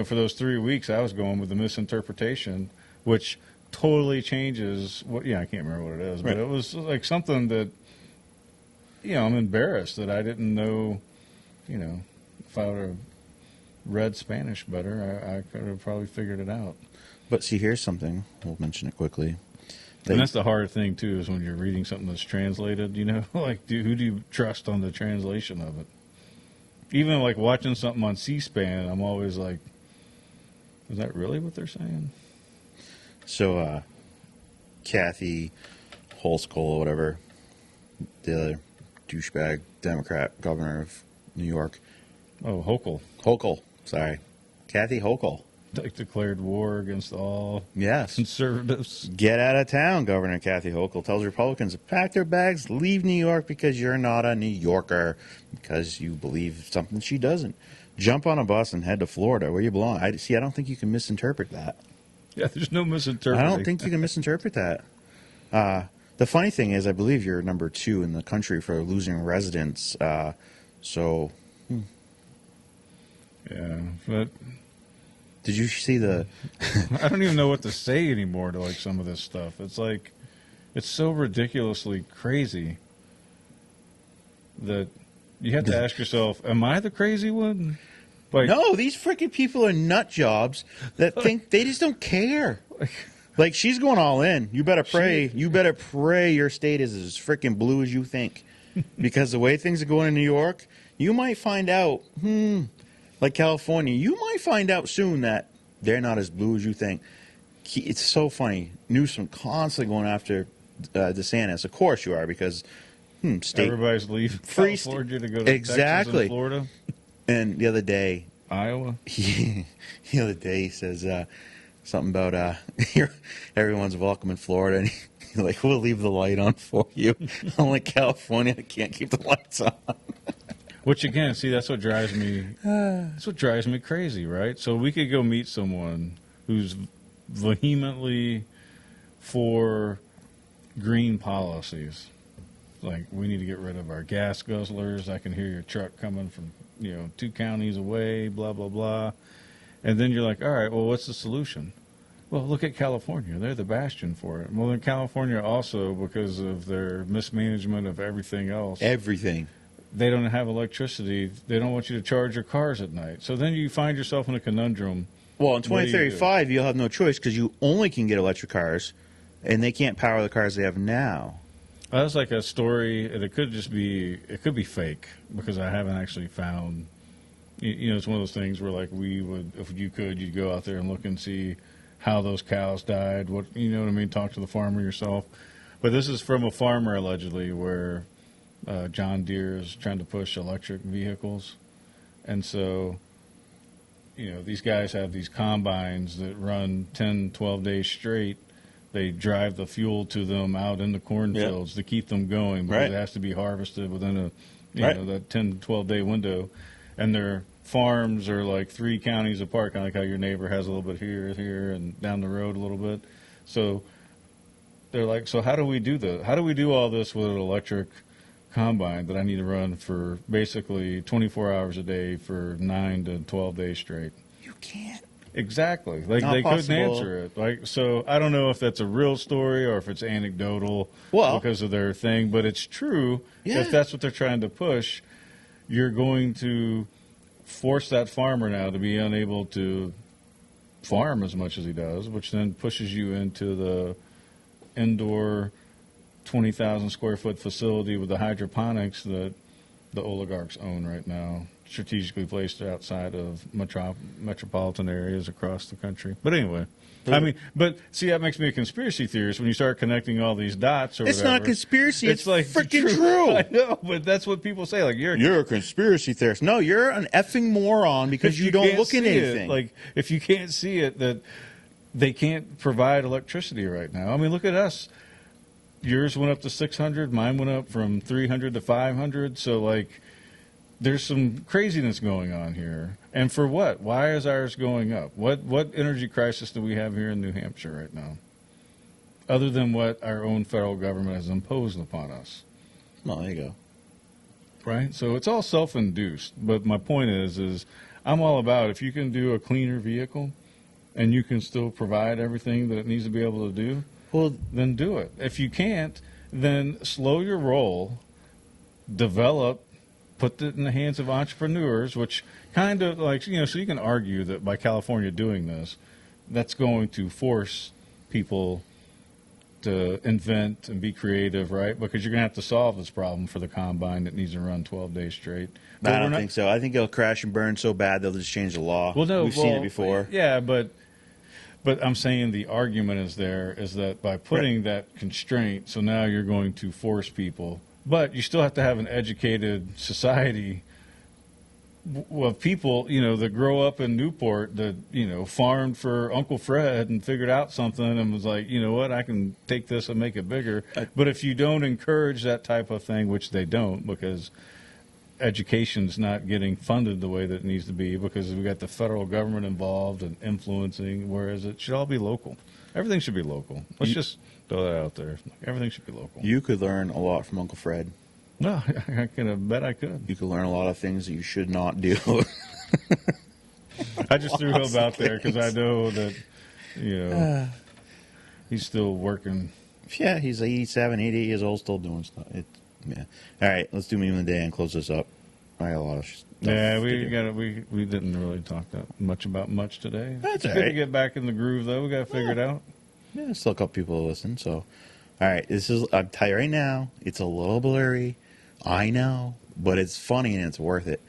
for those 3 weeks, I was going with the misinterpretation, which totally changes what, I can't remember what it is, but Right. it was like something that, I'm embarrassed that I didn't know, if I would have read Spanish better, I could have probably figured it out. But see, here's something. We'll mention it quickly. And that's the hard thing, too, is when you're reading something that's translated, like, who do you trust on the translation of it? Even, like, watching something on C-SPAN, I'm always like, is that really what they're saying? So, Kathy Holscole or whatever, the other douchebag Democrat governor of New York. Oh, Hochul. Hochul, sorry. Kathy Hochul. Like, declared war against all Yes. conservatives. Get out of town, Governor Kathy Hochul tells Republicans to pack their bags, leave New York because you're not a New Yorker, because you believe something she doesn't. Jump on a bus and head to Florida, where you belong. I don't think you can misinterpret that. Yeah, there's no misinterpreting. I don't think you can misinterpret that. The funny thing is, I believe you're number 2 in the country for losing residents. So, Yeah, but did you see the? I don't even know what to say anymore to, like, some of this stuff. It's like, it's so ridiculously crazy that you have to ask yourself, am I the crazy one? Like, No, these freaking people are nut jobs that think they just don't care. Like, she's going all in. You better pray. You better pray your state is as freaking blue as you think. because the way things are going in New York, you might find out, like California, you might find out soon that they're not as blue as you think. It's so funny. Newsom constantly going after DeSantis. Of course you are, because state Everybody's leaving free California to go to Texas exactly. and Florida, And the other day, Iowa. the other day he says something about everyone's welcome in Florida, and he's like, "We'll leave the light on for you." Only California can't keep the lights on. Which again, see, that's what drives me. That's what drives me crazy, right? So we could go meet someone who's vehemently for green policies. Like, we need to get rid of our gas guzzlers. I can hear your truck coming from 2 counties away. Blah blah blah. And then you're like, all right, well, what's the solution? Well, look at California. They're the bastion for it. Well, in California also, because of their mismanagement of everything else. Everything. They don't have electricity. They don't want you to charge your cars at night. So then you find yourself in a conundrum. Well, in What do you do? 2035, you'll have no choice because you only can get electric cars, and they can't power the cars they have now. That was like a story, and it could be fake, because I haven't actually found, it's one of those things where, like, we would, if you could, you'd go out there and look and see how those cows died, what I mean, talk to the farmer yourself. But this is from a farmer, allegedly, where John Deere is trying to push electric vehicles. And so, these guys have these combines that run 10, 12 days straight. They drive the fuel to them out in the cornfields to keep them going, because it has to be harvested within that 10, 12-day window. And their farms are like 3 counties apart, kind of like how your neighbor has a little bit here, and down the road a little bit. So they're like, so how do we do that? How do we do all this with an electric combine that I need to run for basically 24 hours a day for 9 to 12 days straight? You can't. Exactly. Like, Not they possible. couldn't answer it. Like, so I don't know if that's a real story or if it's anecdotal because of their thing, but it's true. Yeah. If that's what they're trying to push, you're going to force that farmer now to be unable to farm as much as he does, which then pushes you into the indoor 20,000 square foot facility with the hydroponics that the oligarchs own right now, strategically placed outside of metropolitan areas across the country. But anyway, I mean, but see, that makes me a conspiracy theorist when you start connecting all these dots. Or It's whatever. not conspiracy. It's like freaking true. I know, but that's what people say. Like, You're a conspiracy theorist. No, you're an effing moron because you don't can't look at see anything. it. Like, if you can't see it, that they can't provide electricity right now. I mean, look at us. Yours went up to 600. Mine went up from 300 to 500. So, like, there's some craziness going on here. And for what? Why is ours going up? What energy crisis do we have here in New Hampshire right now? Other than what our own federal government has imposed upon us. Well, there you go. Right? So it's all self-induced. But my point is I'm all about, if you can do a cleaner vehicle and you can still provide everything that it needs to be able to do, Well, then do it. If you can't, then slow your roll, develop, put it in the hands of entrepreneurs, which kind of like, so you can argue that by California doing this, that's going to force people to invent and be creative, right? Because you're going to have to solve this problem for the combine that needs to run 12 days straight. But I don't think so. I think it'll crash and burn so bad they'll just change the law. Well, no, We've seen it before. Yeah, but I'm saying the argument is that by putting that constraint, so now you're going to force people. But you still have to have an educated society of people, that grow up in Newport that, farmed for Uncle Fred and figured out something and was like, you know what, I can take this and make it bigger. But if you don't encourage that type of thing, which they don't, because education's not getting funded the way that it needs to be, because we got the federal government involved and influencing, whereas it should all be local. Everything should be local. Let's just throw that out there. Everything should be local. You could learn a lot from Uncle Fred. No, I can bet I could. You could learn a lot of things that you should not do. I just threw him out there because I know that, he's still working. Yeah, he's 87, 88 years old, still doing stuff. Yeah. All right, let's do meme of the day and close this up. I got a lot of stuff. Yeah, to do. we didn't really talk that much about much today. That's all good to right. get back in the groove, though. We got to figure it out. Yeah, still a couple people to listen. So, all right, I'll tell you right now, it's a little blurry, I know, but it's funny and it's worth it.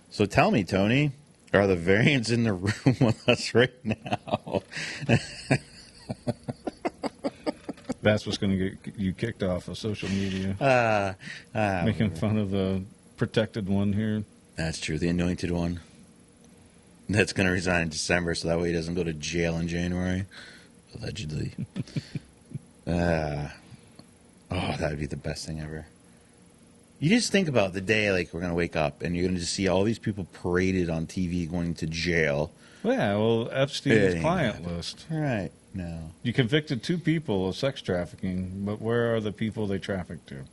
So tell me, Tony, are the variants in the room with us right now? That's what's going to get you kicked off of social media. Making fun of the protected one here. That's true. The anointed one. That's going to resign in December, so that way he doesn't go to jail in January. Allegedly. Oh, that would be the best thing ever. You just think about the day, like, we're going to wake up, and you're going to just see all these people paraded on TV going to jail. Yeah, well, It Epstein's ain't client happening. list. Right. No. You convicted 2 people of sex trafficking, but where are the people they trafficked to?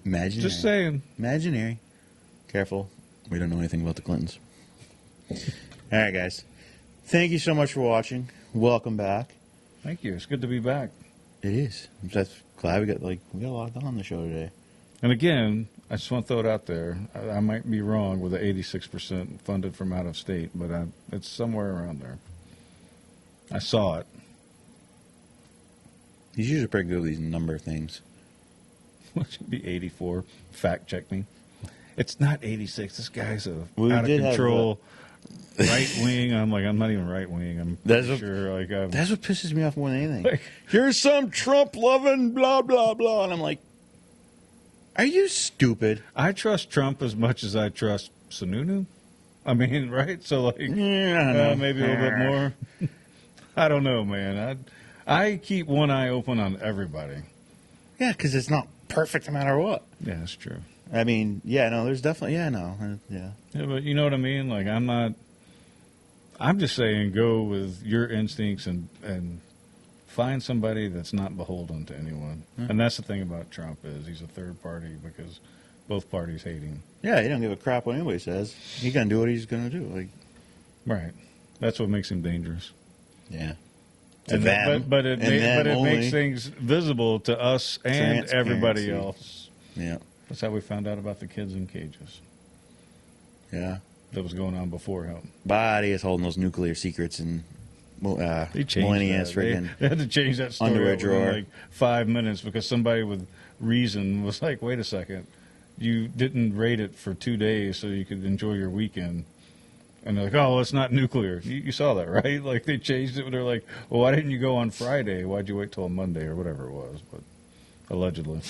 Imaginary. Just saying. Imaginary. Careful. We don't know anything about the Clintons. All right, guys. Thank you so much for watching. Welcome back. Thank you. It's good to be back. It is. I'm just glad we got a lot done on the show today. And again, I just want to throw it out there. I might be wrong with the 86% funded from out of state, but it's somewhere around there. I saw it. He's usually pretty good with these number things. It should be 84. Fact check me. It's not 86. This guy's We out of did have control. Right wing. I'm not even right wing. I'm That's pretty what- sure. Like, That's what pisses me off more than anything. Like- Here's some Trump loving blah blah blah, and I'm like, are you stupid? I trust Trump as much as I trust Sununu. I mean, right? So, like, Yeah, I know. maybe a little bit more. I don't know, man. I keep one eye open on everybody. Yeah, because it's not perfect no matter what. Yeah, that's true. I mean, yeah, no, there's definitely, yeah, no, yeah. Yeah, but you know what I mean? Like, I'm just saying go with your instincts and find somebody that's not beholden to anyone. Hmm. And that's the thing about Trump is he's a third party because both parties hate him. Yeah, he don't give a crap what anybody says. He's gonna do what he's gonna do. Like, Right. That's what makes him dangerous. yeah. To And them, but it, and them only. makes things visible to us and everybody Transparency. else. Yeah, That's how we found out about the kids in cages. yeah. That was going on before him. Body is holding those nuclear secrets and They changed millennials that. friggin' They had to change that story underwear within drawer. like 5 minutes because somebody with reason was like, wait a second, you didn't rate it for 2 days so you could enjoy your weekend. And they're like, oh, it's not nuclear. You saw that, right? Like, they changed it. They're like, well, why didn't you go on Friday? Why'd you wait till Monday or whatever it was? But allegedly.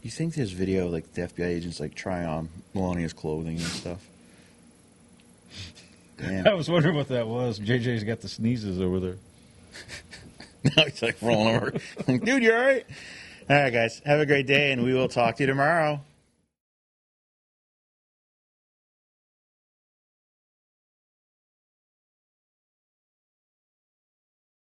You think there's video like the FBI agents like try on Melania's clothing and stuff? Damn. I was wondering what that was. JJ's got the sneezes over there. Now he's like rolling over. Like, dude, you all right? All right, guys. Have a great day, and we will talk to you tomorrow.